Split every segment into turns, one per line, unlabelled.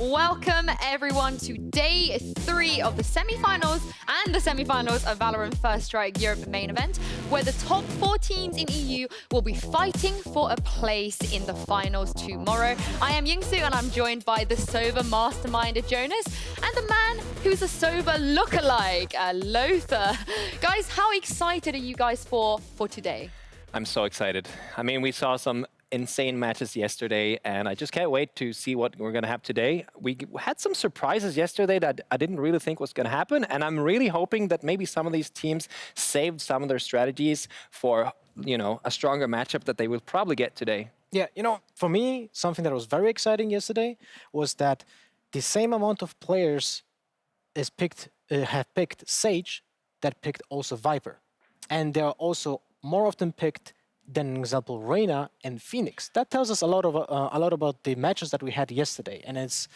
Welcome everyone to day 3 of the semi-finals and the semi-finals of VALORANT First Strike Europe main event, where the top 4 teams in EU will be fighting for a place in the finals tomorrow. I am Yingsu and I'm joined by the Sova mastermind Jonas and the man who's a Sova lookalike, Lothar. Guys, how excited are you guys for today?
I'm so excited. I mean, we saw some insane matches yesterday, and I just can't wait to see what we're going to have today. We had some surprises yesterday that I didn't really think was going to happen, and I'm really hoping that maybe some of these teams saved some of their strategies for, you know, a stronger matchup that they will probably get today.
Yeah, you know, for me, something that was very exciting yesterday was that the same amount of players have picked Sage that picked also Viper, and they're also more often picked than, example, Reyna and Phoenix. That tells us a lot about the matches that we had yesterday. And it's,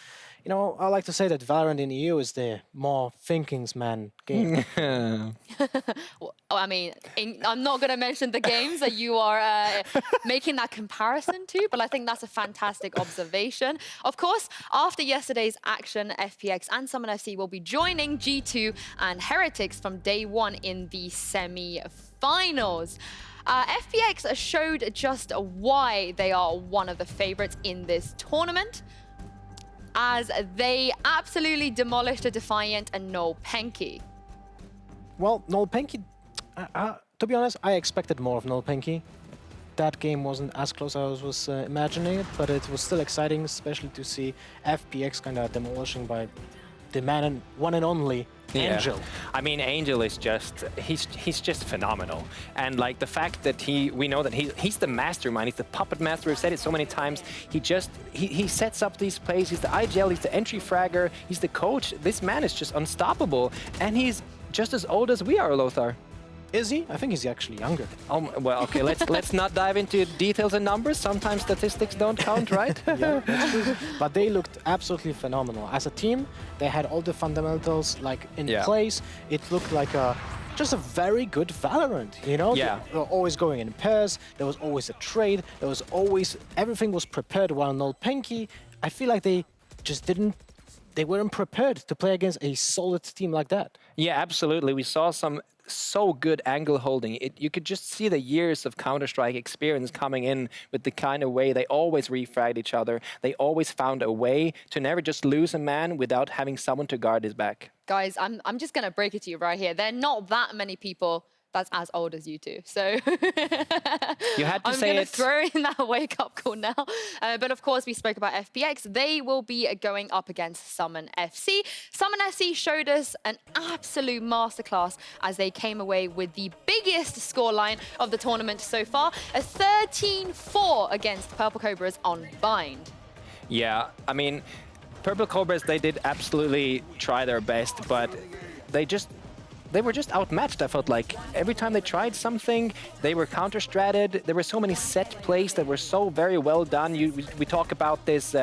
you know, I like to say that VALORANT in EU is the more thinkings man game.
Well, I mean, I'm not going to mention the games that you are making that comparison to, but I think that's a fantastic observation. Of course, after yesterday's action, FPX and Summon FC will be joining G2 and Heretics from day 1 in the semi-finals. FPX showed just why they are one of the favorites in this tournament, as they absolutely demolished a Defiant and Nolpenki.
Well, Nolpenki, to be honest, I expected more of Nolpenki. That game wasn't as close as I was imagining it, but it was still exciting, especially to see FPX kind of demolishing by the one and only Angel.
Yeah. I mean, Angel is just, he's just phenomenal. And like the fact that we know that he's the mastermind, he's the puppet master, we've said it so many times. He sets up these plays, he's the IGL, he's the entry fragger, he's the coach. This man is just unstoppable. And he's just as old as we are, Lothar.
Is he? I think he's actually younger.
Oh, well, okay, let's not dive into details and numbers. Sometimes statistics don't count, right?
Yeah, that's true. But they looked absolutely phenomenal. As a team, they had all the fundamentals like in place. It looked like just a very good VALORANT, you know?
Yeah.
They were always going in pairs, there was always a trade, there was always, everything was prepared, while Nolpenki, I feel like they weren't prepared to play against a solid team like that.
Yeah, absolutely. We saw some so good angle holding. You could just see the years of Counter-Strike experience coming in with the kind of way they always refragged each other. They always found a way to never just lose a man without having someone to guard his back.
Guys, I'm just going to break it to you right here. There are not that many people that's as old as you two. So
you had to
I'm
say
going to
it.
throw in that wake-up call now. But of course, we spoke about FPX. They will be going up against Summon FC. Summon FC showed us an absolute masterclass as they came away with the biggest scoreline of the tournament so far, a 13-4 against Purple Cobras on Bind.
Yeah, I mean, Purple Cobras, they did absolutely try their best, but they were just outmatched, I felt like. Every time they tried something, they were counter-stratted. There were so many set plays that were so very well done. We talk about this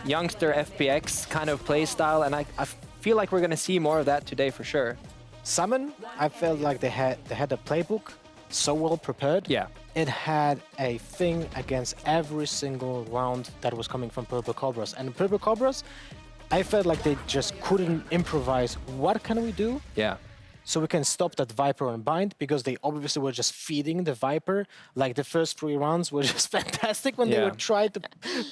youngster FPX kind of play style, and I feel like we're going to see more of that today for sure.
Summon, I felt like they had a playbook so well prepared.
Yeah.
It had a thing against every single round that was coming from Purple Cobras. And Purple Cobras, I felt like they just couldn't improvise. What can we do?
Yeah.
So we can stop that Viper on Bind, because they obviously were just feeding the Viper. Like the first 3 rounds were just fantastic when they were trying to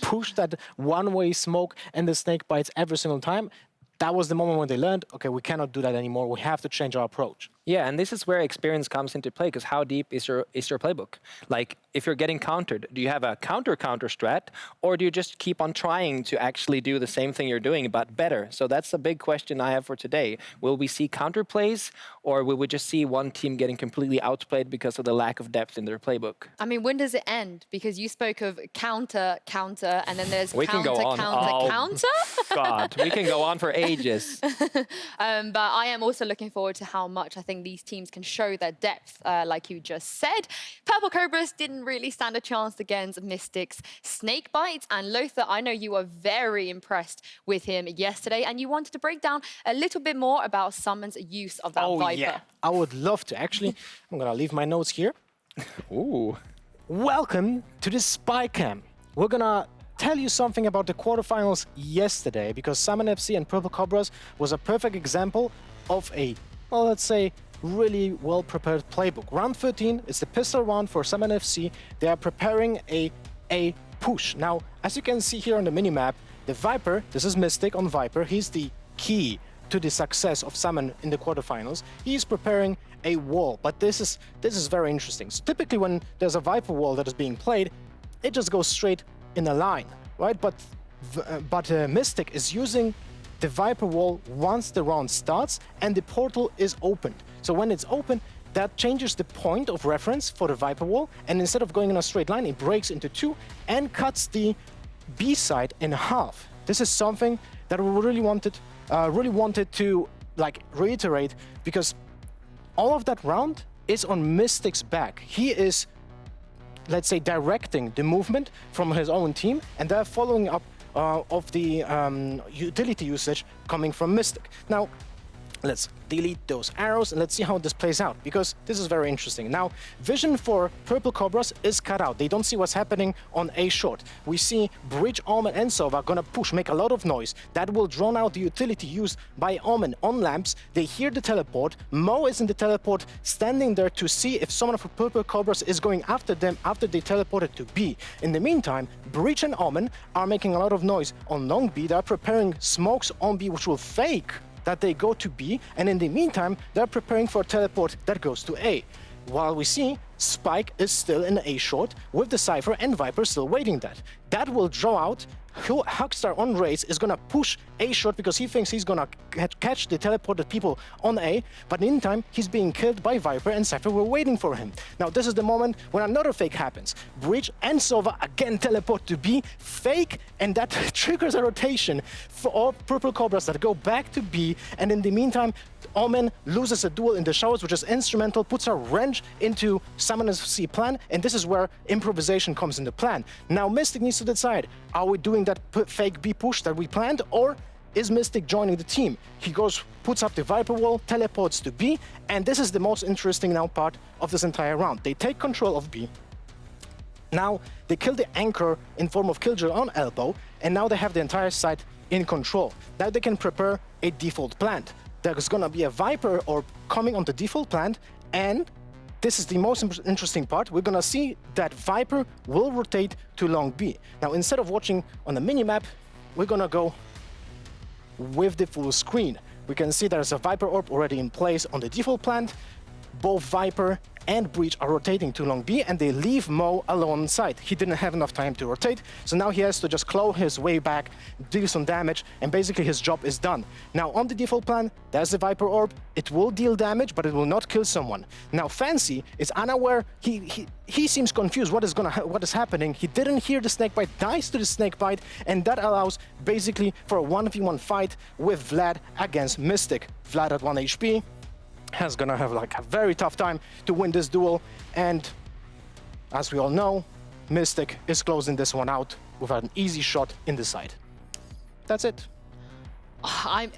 push that one-way smoke and the snake bites every single time. That was the moment when they learned, okay, we cannot do that anymore. We have to change our approach.
Yeah, and this is where experience comes into play, because how deep is your playbook? Like, if you're getting countered, do you have a counter strat, or do you just keep on trying to actually do the same thing you're doing, but better? So that's a big question I have for today. Will we see counter plays, or will we just see one team getting completely outplayed because of the lack of depth in their playbook?
I mean, when does it end? Because you spoke of counter, and then there's counter.
God, we can go on for ages.
But I am also looking forward to how much I think these teams can show their depth, like you just said. Purple Cobras didn't really stand a chance against Mystic's Snake Bites. And Lothar, I know you were very impressed with him yesterday, and you wanted to break down a little bit more about Summon's use of that Viper.
Yeah, I would love to. Actually, I'm going to leave my notes here.
Ooh.
Welcome to the Spy Cam. We're going to tell you something about the quarterfinals yesterday, because Salmon FC and Purple Cobras was a perfect example of a, well, let's say, really well-prepared playbook. Round 13 is the pistol round for Salmon FC. They are preparing a push. Now, as you can see here on the minimap, the Viper, this is Mystic on Viper, he's the key to the success of Salmon in the quarterfinals. He's preparing a wall, but this is very interesting. So typically when there's a Viper wall that is being played, it just goes straight in a line, right? But Mystic is using the Viper wall once the round starts and the portal is opened. So when it's open, that changes the point of reference for the Viper wall, and instead of going in a straight line, it breaks into two and cuts the B side in half. This is something that we really wanted to like reiterate, because all of that round is on Mystic's back. He is, let's say, directing the movement from his own team, and they're following up of the utility usage coming from Mystic. Now, let's delete those arrows and let's see how this plays out, because this is very interesting. Now, vision for Purple Cobras is cut out. They don't see what's happening on A short. We see Bridge, Omen, and Sova gonna push, make a lot of noise. That will drown out the utility used by Omen on lamps. They hear the teleport. Mo is in the teleport, standing there to see if someone of Purple Cobras is going after them after they teleported to B. In the meantime, Breach and Omen are making a lot of noise on long B. They're preparing smokes on B, which will fake that they go to B, and in the meantime, they're preparing for a teleport that goes to A. While we see Spike is still in A short, with the Cypher and Viper still waiting that. That will draw out. Huckstar on Raze is gonna push A short because he thinks he's gonna catch the teleported people on A, but in the meantime, he's being killed by Viper and Cypher were waiting for him. Now, this is the moment when another fake happens. Breach and Sova again teleport to B, fake, and that triggers a rotation for all Purple Cobras that go back to B, and in the meantime, Omen loses a duel in the showers, which is instrumental, puts a wrench into Salmon's FC plan, and this is where improvisation comes in the plan. Now, Mystic needs to decide, are we doing that fake B push that we planned, or is Mystic joining the team? He goes, puts up the Viper wall, teleports to B, and this is the most interesting now part of this entire round. They take control of B. Now, they kill the anchor in form of Killjoy on Elbow, and now they have the entire site in control. Now they can prepare a default plant. There's gonna be a Viper orb coming on the default plant, and this is the most interesting part. We're gonna see that Viper will rotate to long B. Now, instead of watching on the minimap, we're gonna go with the full screen. We can see there's a Viper orb already in place on the default plant. Both Viper and Breach are rotating to long B, and they leave Mo alone on site. He didn't have enough time to rotate, so now he has to just claw his way back, deal some damage, and basically his job is done. Now, on the default plan, there's the Viper orb. It will deal damage, but it will not kill someone. Now, Fancy is unaware. He seems confused. What is happening? He didn't hear the snakebite, dies to the snakebite, and that allows basically for a 1v1 fight with Vlad against Mystic. Vlad at 1 HP. Has gonna have like a very tough time to win this duel, and as we all know, Mystic is closing this one out with an easy shot in the side. That's it.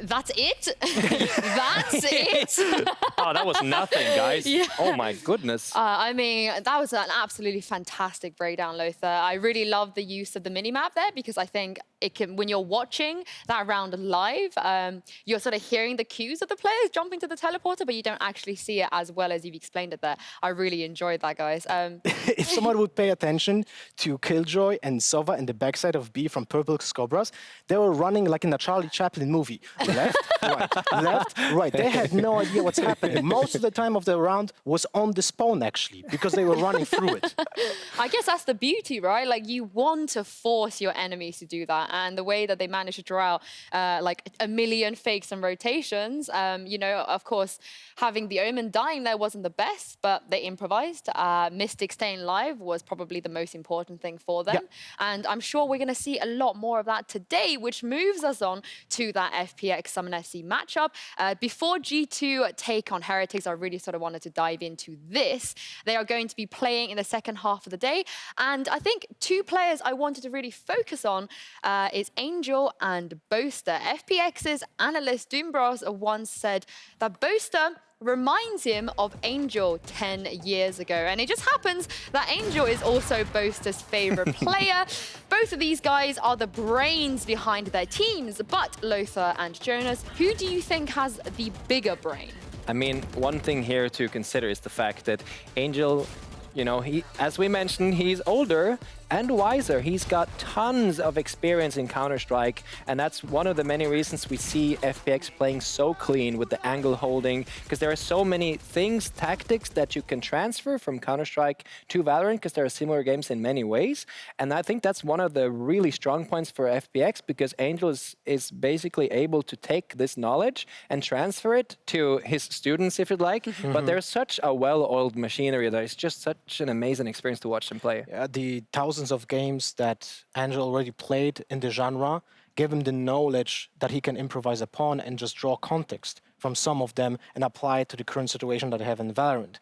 That's it? That's it?
Oh, that was nothing, guys.
Yeah.
Oh my goodness.
I mean, that was an absolutely fantastic breakdown, Lothar. I really love the use of the minimap there, because I think it can, when you're watching that round live, you're sort of hearing the cues of the players jumping to the teleporter, but you don't actually see it as well as you've explained it there. I really enjoyed that, guys.
If someone would pay attention to Killjoy and Sova in the backside of B from Purple Cobras, they were running like in a Charlie Chaplin movie. Left, right, left, right. They had no idea what's happening. Most of the time of the round was on the spawn, actually, because they were running through it.
I guess that's the beauty, right? Like, you want to force your enemies to do that. And the way that they managed to draw out like a million fakes and rotations, you know, of course, having the Omen dying there wasn't the best, but they improvised. Mystic staying live was probably the most important thing for them. Yep. And I'm sure we're going to see a lot more of that today, which moves us on to that FPX Summon FC matchup. Before G2 take on Heretics, I really sort of wanted to dive into this. They are going to be playing in the second half of the day. And I think two players I wanted to really focus on is Angel and Boaster. FPX's analyst Doombros once said that Boaster reminds him of Angel 10 years ago. And it just happens that Angel is also Boaster's favorite player. Both of these guys are the brains behind their teams, but Lothar and Jonas, who do you think has the bigger brain?
I mean, one thing here to consider is the fact that Angel, you know, as we mentioned, he's older and wiser. He's got tons of experience in Counter-Strike, and that's one of the many reasons we see FPX playing so clean with the angle holding, because there are so many things, tactics that you can transfer from Counter-Strike to VALORANT, because there are similar games in many ways. And I think that's one of the really strong points for FPX, because Angel is basically able to take this knowledge and transfer it to his students, if you'd like. But there's such a well-oiled machinery that it's just such an amazing experience to watch them play.
Yeah, the thousands of games that Angel already played in the genre give him the knowledge that he can improvise upon and just draw context from some of them and apply it to the current situation that they have in Valorant.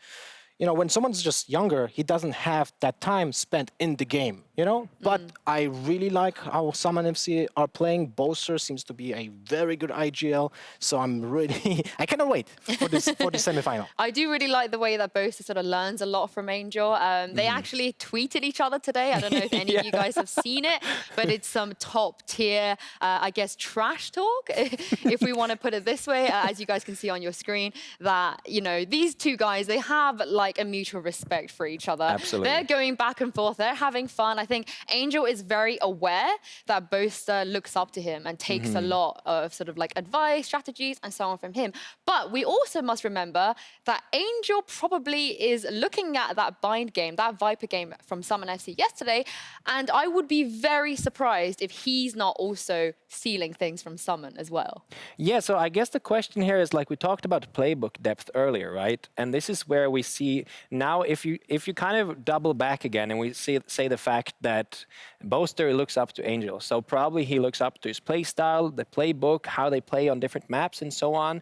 You know, when someone's just younger, he doesn't have that time spent in the game, you know? But I really like how Summon FC are playing. Boaster seems to be a very good IGL, so I'm really... I cannot wait for this for the semifinal.
I do really like the way that Boaster sort of learns a lot from Angel. They actually tweeted each other today. I don't know if any of you guys have seen it, but it's some top tier, I guess, trash talk, if we want to put it this way, as you guys can see on your screen, that, you know, these two guys, they have like a mutual respect for each other.
Absolutely.
They're going back and forth. They're having fun. I think Angel is very aware that Boaster looks up to him and takes a lot of sort of like advice, strategies, and so on from him. But we also must remember that Angel probably is looking at that bind game, that Viper game from Summon FC yesterday, and I would be very surprised if he's not also stealing things from Summon as well.
Yeah, so I guess the question here is, like we talked about playbook depth earlier, right? And this is where we see now, if you kind of double back again and we say the fact that Boaster looks up to Angel, so probably he looks up to his play style, the playbook, how they play on different maps and so on.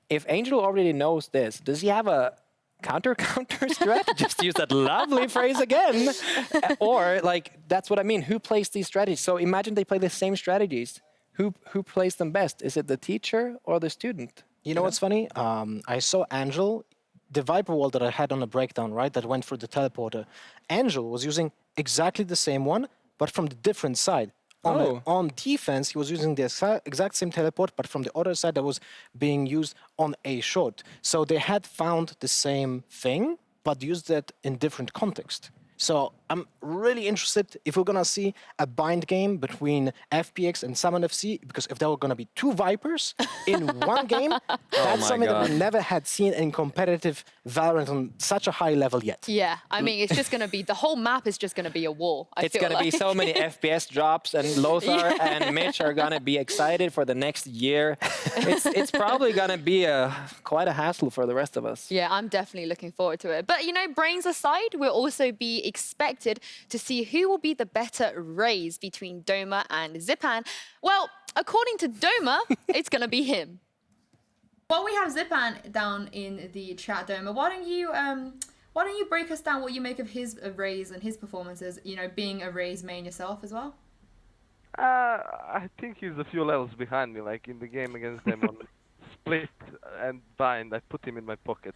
If Angel already knows this, does he have a counter strategy? Just use that lovely phrase again. Or like, that's what I mean. Who plays these strategies? So imagine they play the same strategies. Who plays them best? Is it the teacher or the student?
You know what's funny? I saw Angel, the Viper wall that I had on the breakdown, right, that went through the teleporter. Angel was using exactly the same one, but from the different side. On defense, he was using the exact same teleport, but from the other side that was being used on a short. So they had found the same thing, but used it in different context. So I'm really interested if we're going to see a bind game between FPX and Summon FC, because if there were going to be two Vipers in one game, that's something that we never had seen in competitive Valorant on such a high level yet.
Yeah, I mean, it's just going to be, the whole map is just going to be a wall.
It's going to be so many FPS drops, and Lothar and Mitch are going to be excited for the next year. It's probably going to be quite a hassle for the rest of us.
Yeah, I'm definitely looking forward to it. But, you know, brains aside, we'll also be expected to see who will be the better Raze between Doma and Zipan. Well, according to Doma, it's going to be him. Well, we have Zipan down in the chat, Doma. Why don't you break us down what you make of his Raze and his performances, you know, being a Raze main yourself as well?
I think he's a few levels behind me, like in the game against them on Split and Bind. I put him in my pocket.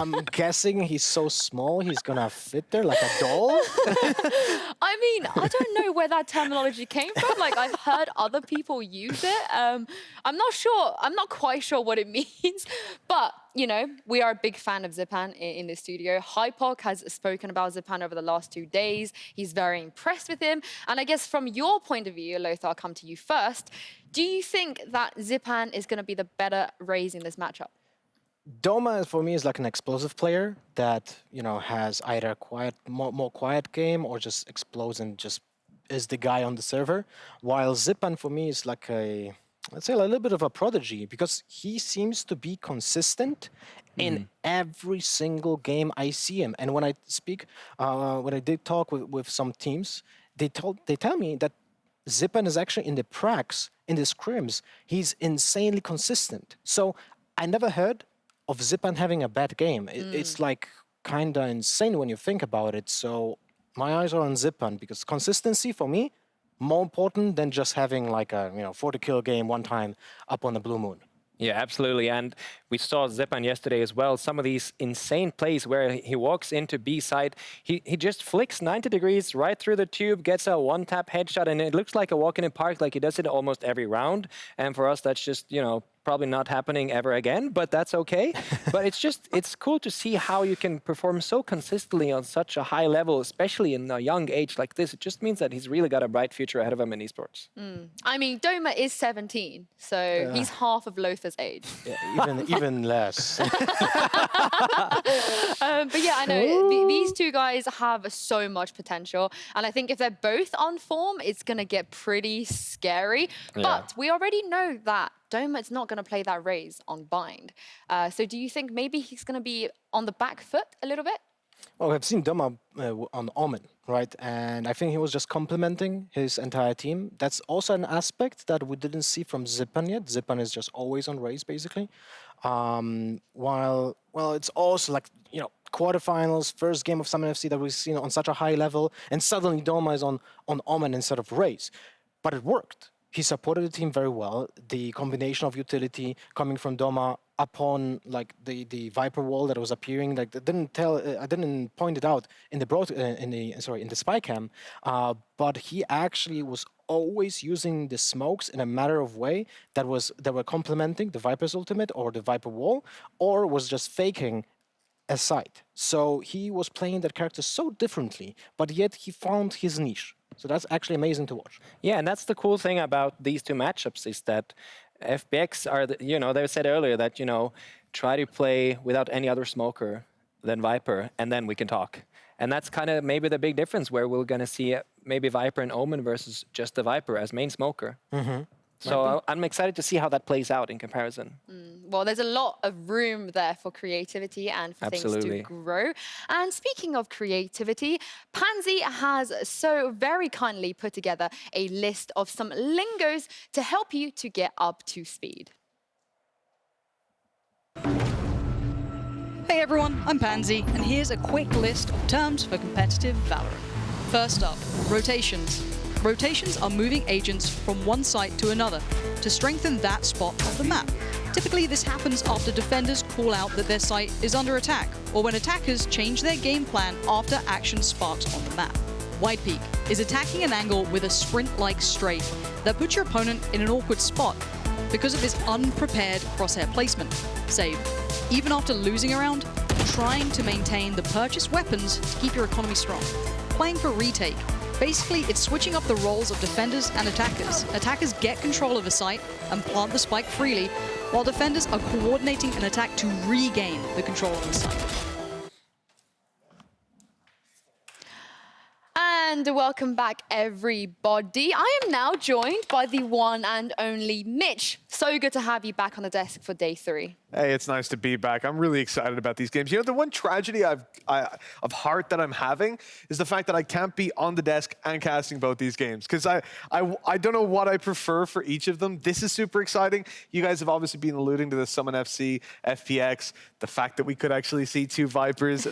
I'm guessing he's so small, he's gonna fit there like a doll.
I mean, I don't know where that terminology came from. Like, I've heard other people use it. I'm not quite sure what it means. But, you know, we are a big fan of Zipan in the studio. Hypok has spoken about Zipan over the last 2 days. He's very impressed with him. And I guess from your point of view, Lothar, I'll come to you first. Do you think that Zipan is going to be the better Raze in this matchup?
Doma, for me, is like an explosive player that, you know, has either a more quiet game or just explodes and just is the guy on the server. While Zipan, for me, is like let's say a little bit of a prodigy, because he seems to be consistent in every single game I see him. And when I speak, when I did talk with some teams, they tell me that Zipan is actually in the pracs, in the scrims, he's insanely consistent. So I never heard of Zipan having a bad game. It's like kind of insane when you think about it. So my eyes are on Zipan, because consistency for me more important than just having like a 40 kill game one time up on the blue moon.
Yeah, absolutely. And we saw Zepan yesterday as well. Some of these insane plays where he walks into B side, he just flicks 90 degrees right through the tube, gets a one-tap headshot, and it looks like a walk in the park, like he does it almost every round. And for us, that's just, probably not happening ever again, but that's okay. But it's cool to see how you can perform so consistently on such a high level, especially in a young age like this. It just means that he's really got a bright future ahead of him in esports.
I mean, Doma is 17, so he's half of Lothar's age.
Yeah, even less.
But yeah, I know these two guys have so much potential, and I think if they're both on form, it's gonna get pretty scary.
Yeah.
But we already know that Doma is not going to play that Raze on Bind. So do you think maybe he's going to be on the back foot a little bit?
Well, we've seen Doma on Omen, right? And I think he was just complementing his entire team. That's also an aspect that we didn't see from Zepan yet. Zepan is just always on Raze, basically. While it's also like, quarterfinals, first game of Summon FC that we've seen on such a high level, and suddenly Doma is on Omen instead of Raze. But it worked. He supported the team very well. The combination of utility coming from Doma upon like the Viper wall that was appearing, like I didn't point it out in the spy cam, but he actually was always using the smokes in a matter of way that were complementing the Viper's ultimate or the Viper wall, or was just faking a site. So he was playing that character so differently, but yet he found his niche. So that's actually amazing to watch.
Yeah, and that's the cool thing about these two matchups is that FPX are, they said earlier that, try to play without any other smoker than Viper, and then we can talk. And that's kind of maybe the big difference where we're going to see maybe Viper and Omen versus just the Viper as main smoker.
Mm-hmm.
So I'm excited to see how that plays out in comparison.
Well, there's a lot of room there for creativity and for things to grow. And speaking of creativity, Pansy has so very kindly put together a list of some lingos to help you to get up to speed.
Hey everyone, I'm Pansy, and here's a quick list of terms for competitive Valorant. First up, rotations. Rotations are moving agents from one site to another to strengthen that spot of the map. Typically, this happens after defenders call out that their site is under attack, or when attackers change their game plan after action sparks on the map. Wide Peak is attacking an angle with a sprint-like strafe that puts your opponent in an awkward spot because of his unprepared crosshair placement. Save. Even after losing a round, trying to maintain the purchased weapons to keep your economy strong. Playing for retake. Basically, it's switching up the roles of defenders and attackers. Attackers get control of a site and plant the spike freely, while defenders are coordinating an attack to regain the control of the site.
And welcome back, everybody. I am now joined by the one and only Mitch. So good to have you back on the desk for day 3.
Hey, it's nice to be back. I'm really excited about these games. The one tragedy of heart that I'm having is the fact that I can't be on the desk and casting both these games, because I don't know what I prefer for each of them. This is super exciting. You guys have obviously been alluding to the Summon FC, FPX, the fact that we could actually see 2 Vipers.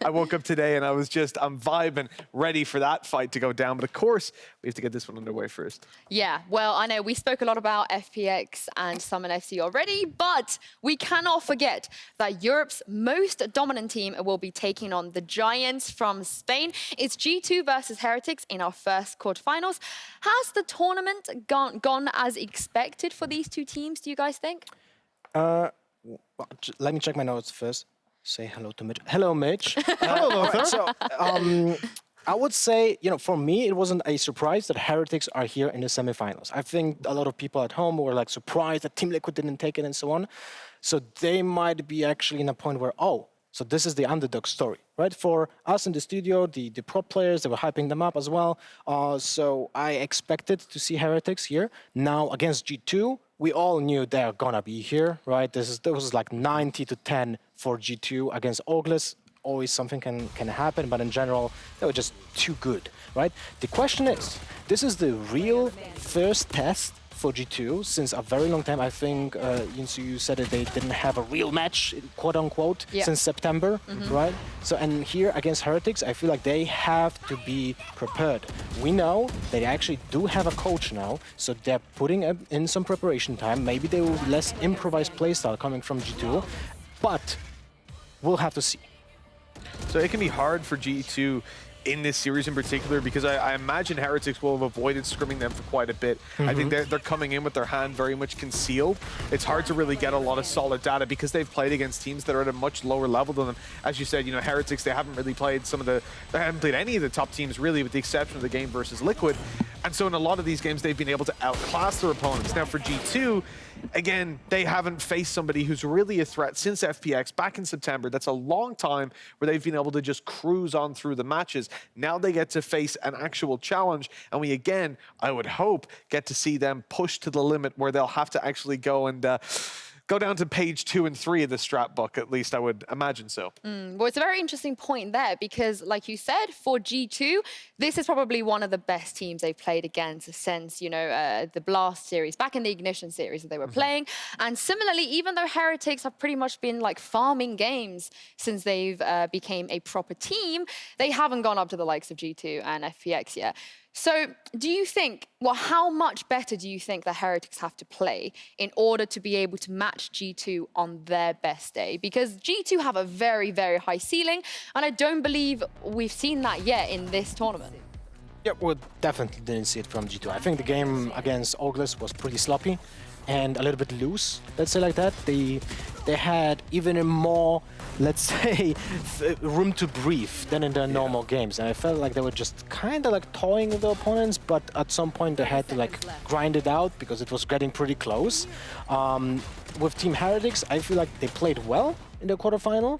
I woke up today and I'm vibing, ready for that fight to go down. But of course, we have to get this one underway first.
Yeah, well, I know we spoke a lot about FPX and Summon FC already, but we cannot forget that Europe's most dominant team will be taking on the Giants from Spain. It's G2 versus Heretics in our first quarterfinals. Has the tournament gone as expected for these two teams, do you guys think?
Let me check my notes first. Say hello to Mitch. Hello, Mitch.
Hello, Lothar.
So, I would say, for me, it wasn't a surprise that Heretics are here in the semifinals. I think a lot of people at home were like surprised that Team Liquid didn't take it and so on. So they might be actually in a point where, so this is the underdog story, right? For us in the studio, the pro players, they were hyping them up as well. So I expected to see Heretics here. Now against G2, we all knew they're gonna be here, right? This was like 90-10 for G2 against Ogles. Always something can happen, but in general, they were just too good, right? The question is, this is the real first test for G2 since a very long time. I think, Yinsu, you said that they didn't have a real match, quote unquote,
Yeah.
since September, right? So, and here against Heretics, I feel like they have to be prepared. We know they actually do have a coach now, so they're putting in some preparation time. Maybe they will be less improvised playstyle coming from G2, but we'll have to see.
So it can be hard for G2 in this series in particular, because I imagine Heretics will have avoided scrimming them for quite a bit. I think they're coming in with their hand very much concealed. It's hard to really get a lot of solid data because they've played against teams that are at a much lower level than them. As you said, you know, Heretics, they haven't really played they haven't played any of the top teams really, with the exception of the game versus Liquid. And so in a lot of these games, they've been able to outclass their opponents. Now for G2, again, they haven't faced somebody who's really a threat since FPX back in September. That's a long time where they've been able to just cruise on through the matches. Now they get to face an actual challenge. And we, again, I would hope, get to see them push to the limit where they'll have to actually go and go down to page 2 and 3 of the strat book, at least I would imagine so.
Well, it's a very interesting point there because, like you said, for G2, this is probably one of the best teams they've played against since, you know, the Blast series, back in the Ignition series that they were playing. And similarly, even though Heretics have pretty much been like farming games since they've became a proper team, they haven't gone up to the likes of G2 and FPX yet. So do you think, well, how much better do you think the Heretics have to play in order to be able to match G2 on their best day? Because G2 have a very, very high ceiling, and I don't believe we've seen that yet in this tournament.
Yeah, we definitely didn't see it from G2. I think the game against Oglis was pretty sloppy and a little bit loose, let's say like that. They had even a more, let's say, room to breathe than in their normal games. And I felt like they were just kind of like toying with the opponents, but at some point they had to like grind it out because it was getting pretty close. With Team Heretics, I feel like they played well in the quarterfinal.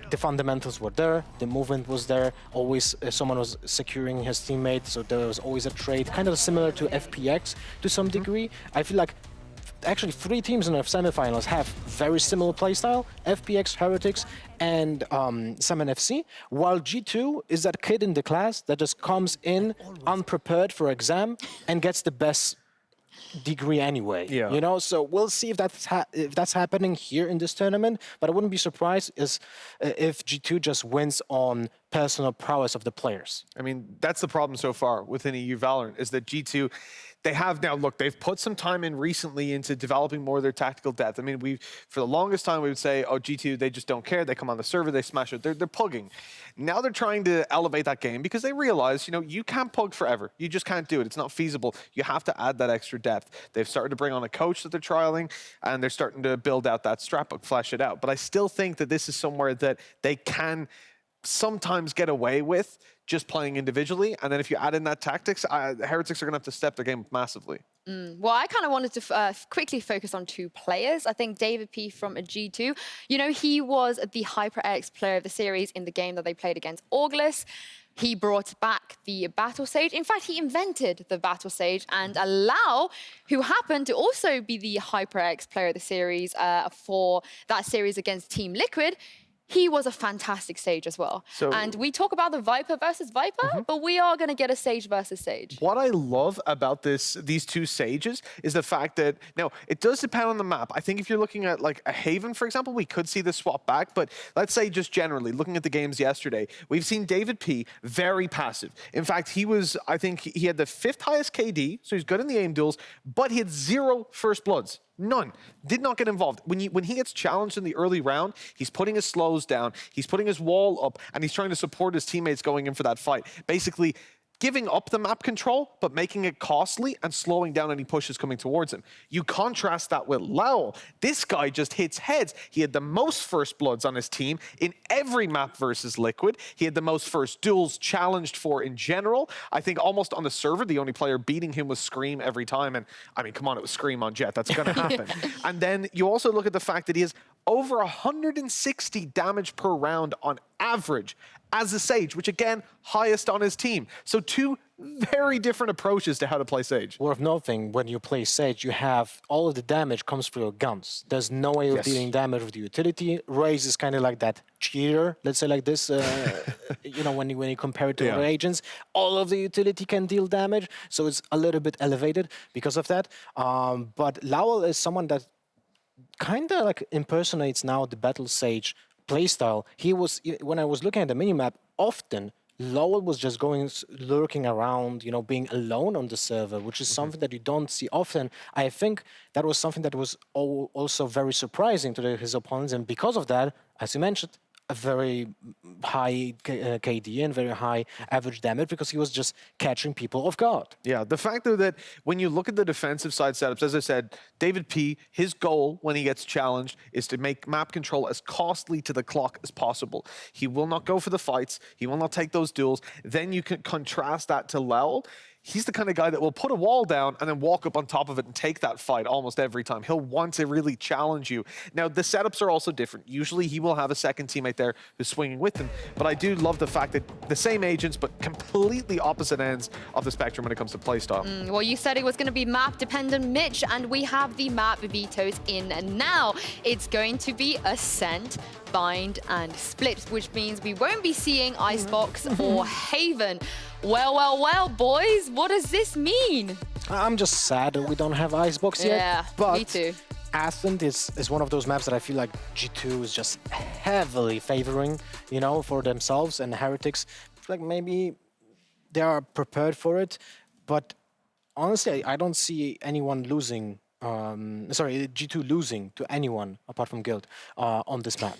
The fundamentals were there, the movement was there, always someone was securing his teammate, so there was always a trade, kind of similar to FPX to some degree. I feel like actually 3 teams in the semifinals have very similar playstyle, FPX, Heretics, and Summon FC, while G2 is that kid in the class that just comes in unprepared for exam and gets the best degree anyway.
Yeah.
You know, so we'll see if that's happening here in this tournament, but I wouldn't be surprised if G2 just wins on personal prowess of the players.
I mean, that's the problem so far within EU Valorant, is that G2, they have now, look, they've put some time in recently into developing more of their tactical depth. I mean, for the longest time, we would say, oh, G2, they just don't care. They come on the server, they smash it. They're pugging. Now they're trying to elevate that game because they realize, you know, you can't pug forever. You just can't do it. It's not feasible. You have to add that extra depth. They've started to bring on a coach that they're trialing, and they're starting to build out that strat book, flesh it out. But I still think that this is somewhere that they can sometimes get away with just playing individually, and then if you add in that tactics, Heretics are going to have to step their game up massively.
Well, I kind of wanted to quickly focus on 2 players. I think David P from G2, you know, he was the HyperX player of the series in the game that they played against Oglis. He brought back the Battle Sage. In fact, he invented the Battle Sage, and Lau, who happened to also be the HyperX player of the series for that series against Team Liquid, he was a fantastic Sage as well. And we talk about the Viper versus Viper, but we are going to get a Sage versus Sage.
What I love about these 2 Sages is the fact that, now, it does depend on the map. I think if you're looking at like a Haven, for example, we could see the swap back, but let's say just generally, looking at the games yesterday, we've seen David P very passive. In fact, I think he had the 5th highest KD, so he's good in the aim duels, but he had 0 first bloods. None. Did not get involved. When he gets challenged in the early round, he's putting his slows down, he's putting his wall up, and he's trying to support his teammates going in for that fight. Basically, giving up the map control, but making it costly and slowing down any pushes coming towards him. You contrast that with Lowell. This guy just hits heads. He had the most first bloods on his team in every map versus Liquid. He had the most first duels challenged for in general. I think almost on the server, the only player beating him was Scream every time. And I mean, come on, it was Scream on Jet. That's going to happen. And then you also look at the fact that he has over 160 damage per round on average as a Sage, which again, highest on his team. So two very different approaches to how to play Sage.
Worth noting, when you play Sage, you have all of the damage comes through your guns. There's no way of dealing damage with the utility. Raze is kind of like that cheater, let's say like this, you know, when you compare it to other agents, all of the utility can deal damage, so it's a little bit elevated because of that. But Lowell is someone that kind of like impersonates now the Battle Sage playstyle. He was, when I was looking at the minimap, often Lowell was just going, lurking around, you know, being alone on the server, which is something that you don't see often. I think that was something that was also very surprising to his opponents, and because of that, as you mentioned, a very high KD and very high average damage because he was just catching people off guard.
Yeah, the fact though that when you look at the defensive side setups, as I said, David P, his goal when he gets challenged is to make map control as costly to the clock as possible. He will not go for the fights. He will not take those duels. Then you can contrast that to Lowell. He's the kind of guy that will put a wall down and then walk up on top of it and take that fight almost every time. He'll want to really challenge you. Now, the setups are also different. Usually, he will have a second teammate there who's swinging with him. But I do love the fact that the same agents, but completely opposite ends of the spectrum when it comes to playstyle.
Well, you said it was going to be map-dependent, Mitch, and we have the map vetoes in now. It's going to be Ascent, Bind, and Split, which means we won't be seeing Icebox or Haven. Well, boys, what does this mean?
I'm just sad that we don't have Icebox yet.
Yeah,
but
me too.
Ascent is one of those maps that I feel like G2 is just heavily favoring, you know, for themselves, and Heretics, like maybe they are prepared for it, but honestly, I don't see anyone losing, G2 losing to anyone apart from Guild on this map.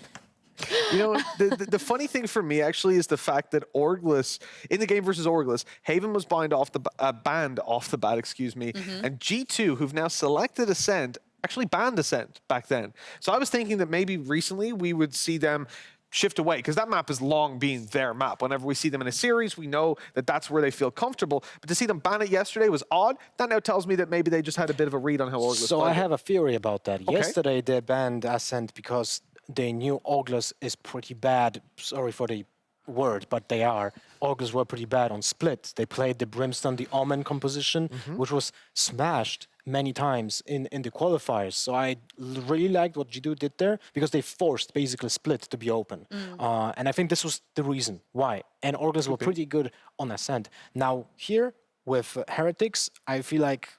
You know, the funny thing for me actually is the fact that Orgless, in the game versus Orgless, Haven was banned off the bat, excuse me, and G2, who've now selected Ascent, actually banned Ascent back then. So I was thinking that maybe recently we would see them shift away, because that map has long been their map. Whenever we see them in a series, we know that that's where they feel comfortable. But to see them ban it yesterday was odd. That now tells me that maybe they just had a bit of a read on how Orgless
So
played
I have a theory about that.
Okay.
Yesterday they banned Ascent because they knew Orgless is pretty bad. Sorry for the word, but they are. Orgless were pretty bad on Split. They played the Brimstone, the Omen composition, which was smashed many times in the qualifiers. So I really liked what G2 did there because they forced basically Split to be open. And I think this was the reason why. And Orgless were pretty good on Ascent. Now here with Heretics, I feel like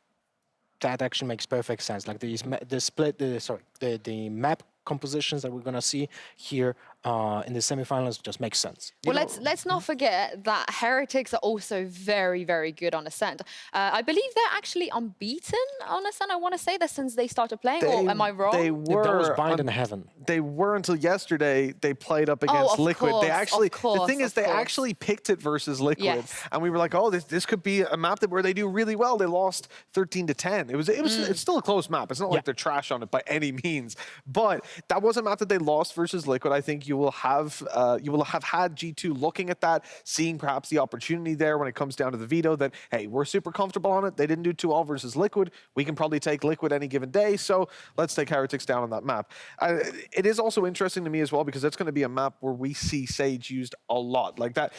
that actually makes perfect sense. Like the map compositions that we're gonna see here in the semifinals just makes sense.
Well, let's not forget that Heretics are also very, very good on Ascent. I believe they're actually unbeaten on Ascent, I want to say that since they started playing, or am I wrong?
They
That was
were
Bind in Heaven.
They were until yesterday. They played up against
of
Liquid.
course,
They actually,
of course,
the thing is,
of
they
course.
actually picked it versus Liquid,
Yes.
and we were like, oh, this could be a map where they do really well. They lost 13-10. It's still a close map. It's not like they're trash on it by any means, but that was a map that they lost versus Liquid. I think you will have had G2 looking at that, seeing perhaps the opportunity there when it comes down to the veto that, hey, we're super comfortable on it. They didn't do too well versus Liquid. We can probably take Liquid any given day, so let's take Heretics down on that map. It is also interesting to me as well because that's going to be a map where we see Sage used a lot. Like that,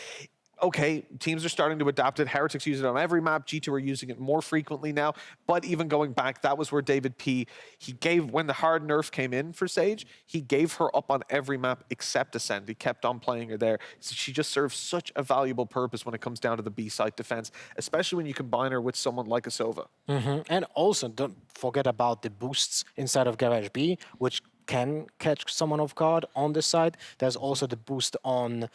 okay, teams are starting to adapt it. Heretics use it on every map. G2 are using it more frequently now. But even going back, that was where David P, he gave, when the hard nerf came in for Sage, he gave her up on every map except Ascent. He kept on playing her there. So she just serves such a valuable purpose when it comes down to the B-side defense, especially when you combine her with someone like a Sova.
And also, don't forget about the boosts inside of Garage B, which can catch someone off guard on this side. There's also the boost on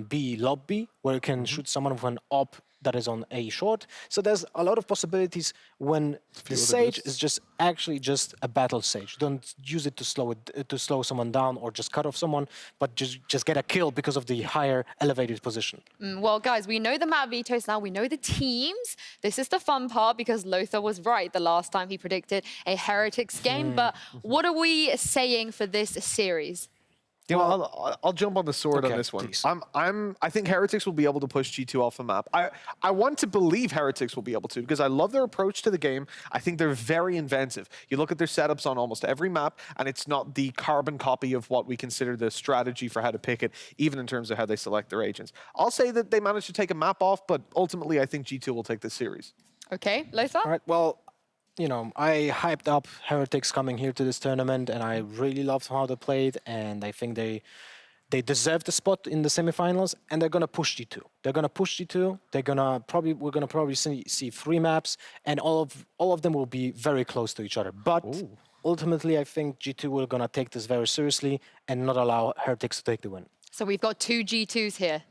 B lobby, where you can shoot someone with an op that is on A short. So there's a lot of possibilities when the Sage is just actually just a battle Sage. Don't use it to slow someone down or just cut off someone, but just get a kill because of the higher elevated position.
Well, guys, we know the map vetoes now. We know the teams. This is the fun part because Lothar was right the last time he predicted a Heretics game. But what are we saying for this series?
You know, I'll jump on the sword on
Okay,
this one.
please.
I think Heretics will be able to push G2 off the map. I want to believe Heretics will be able to because I love their approach to the game. I think they're very inventive. You look at their setups on almost every map, and it's not the carbon copy of what we consider the strategy for how to pick it, even in terms of how they select their agents. I'll say that they managed to take a map off, but ultimately I think G2 will take this series.
Okay, Lothar?
All right, well, you know, I hyped up Heretics coming here to this tournament, and I really loved how they played, and I think they deserve the spot in the semifinals, and they're gonna push G2. They're gonna push G2. We're gonna probably see 3 maps, and all of them will be very close to each other. But ultimately, I think G2 will gonna take this very seriously and not allow Heretics to take the win.
So we've got 2 G2s here.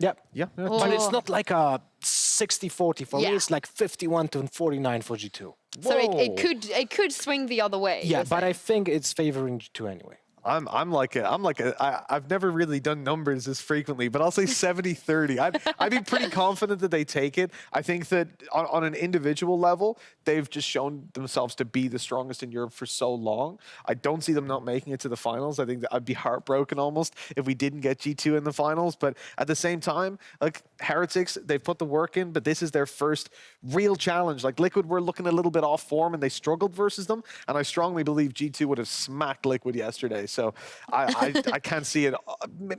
Yep.
Yeah.
But it's not like a 60-40 for
Yeah.
me. It's like 51-49 for G2.
So it could swing the other way.
Yeah,
you're
but I
saying.
think it's favoring G2 anyway.
I've never really done numbers this frequently, but I'll say 70-30. I'd be pretty confident that they take it. I think that on an individual level, they've just shown themselves to be the strongest in Europe for so long. I don't see them not making it to the finals. I think that I'd be heartbroken almost if we didn't get G2 in the finals. But at the same time, like Heretics, they've put the work in, but this is their first real challenge. Like Liquid were looking a little bit off form and they struggled versus them. And I strongly believe G2 would have smacked Liquid yesterday. So I can't see it.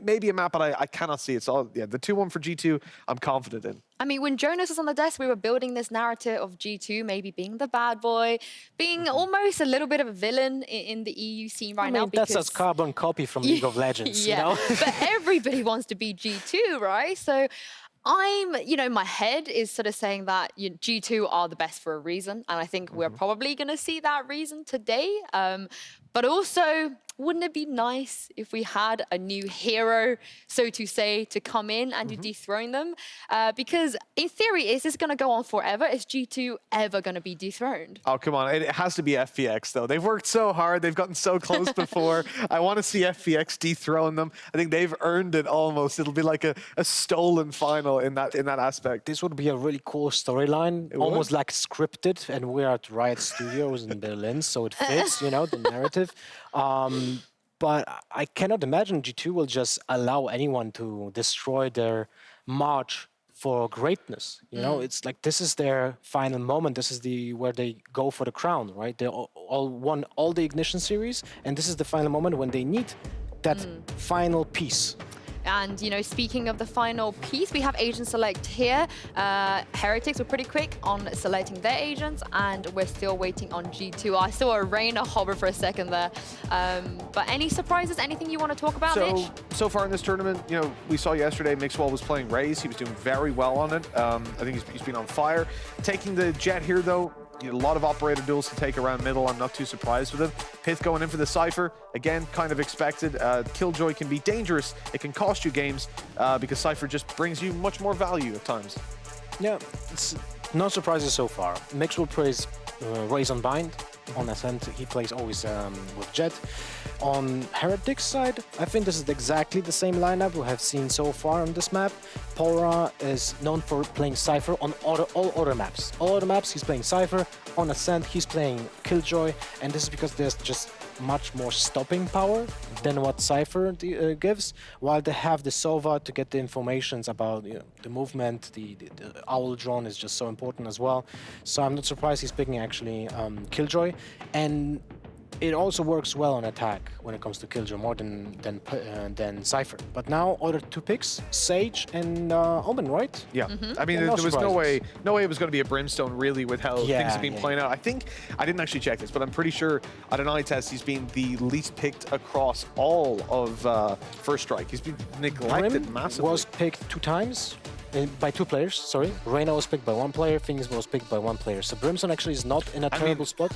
Maybe a map, but I cannot see it. So yeah, the 2-1 for G2, I'm confident in.
I mean, when Jonas was on the desk, we were building this narrative of G2 maybe being the bad boy, being almost a little bit of a villain in the EU scene right now.
That's a carbon copy from League of Legends,
yeah,
you know?
but everybody wants to be G2, right? So my head is sort of saying that G2 are the best for a reason. And I think we're probably going to see that reason today. But also, wouldn't it be nice if we had a new hero, so to say, to come in and to dethrone them? Because in theory, is this going to go on forever? Is G2 ever going to be dethroned?
Oh, come on. It has to be FPX, though. They've worked so hard. They've gotten so close before. I want to see FPX dethrone them. I think they've earned it almost. It'll be like a stolen final in that aspect.
This would be a really cool storyline, almost like scripted, and we're at Riot Studios in Berlin, so it fits, you know, the narrative. But I cannot imagine G2 will just allow anyone to destroy their march for greatness. You know, it's like this is their final moment. This is where they go for the crown, right? They all won all the Ignition series, and this is the final moment when they need that final piece.
And, speaking of the final piece, we have agent select here. Heretics were pretty quick on selecting their agents, and we're still waiting on G2. I saw a Reyna hover for a second there. But any surprises? Anything you want to talk about, Mitch?
So far in this tournament, we saw yesterday Mixwell was playing Raze. He was doing very well on it. I think he's been on fire. Taking the Jet here, though, a lot of operator duels to take around middle. I'm not too surprised with him. Pith going in for the Cypher. Again, kind of expected. Killjoy can be dangerous. It can cost you games because Cypher just brings you much more value at times.
Yeah, it's no surprises so far. Mixwell plays Raze on Bind. On Ascent, he plays always with Jet. On Heretics side, I think this is exactly the same lineup we have seen so far on this map. Pora is known for playing Cypher on all other maps. All other maps, he's playing Cypher. On Ascent, he's playing Killjoy, and this is because there's just much more stopping power than what Cypher gives, while they have the Sova to get the informations about the movement. The Owl drone is just so important as well. So I'm not surprised he's picking actually Killjoy, and it also works well on attack when it comes to Killjoy more than Cypher. But now other 2 picks, Sage and Omen, right?
Yeah, I mean, there was no way it was going to be a Brimstone really with how things have been playing out. I think, I didn't actually check this, but I'm pretty sure at an eye test he's been the least picked across all of First Strike. He's been neglected
Brim
massively.
was picked 2 times. By 2 players, sorry. Reyna was picked by 1 player, Phoenix was picked by 1 player. So Brimstone actually is not in a terrible spot.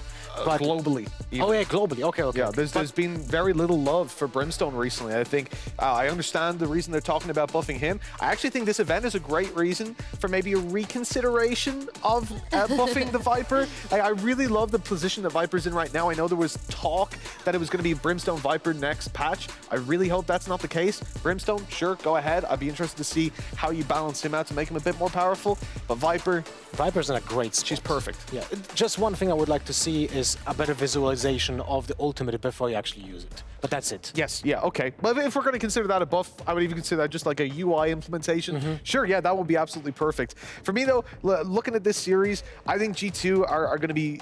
But
globally. Even.
Oh yeah, globally. Okay.
Yeah, there's been very little love for Brimstone recently. I think I understand the reason they're talking about buffing him. I actually think this event is a great reason for maybe a reconsideration of buffing the Viper. I really love the position that Viper's in right now. I know there was talk that it was going to be Brimstone Viper next patch. I really hope that's not the case. Brimstone, sure, go ahead. I'd be interested to see how you balance him out to make him a bit more powerful. But
Viper's in a great spot.
She's perfect.
Yeah, just one thing I would like to see is a better visualization of the ultimate before you actually use it. but that's it.
Yes, yeah, okay. But if we're going to consider that a buff, I would even consider that just like a UI implementation. Sure, yeah, that would be absolutely perfect. For me, though, looking at this series, I think G2 are going to be...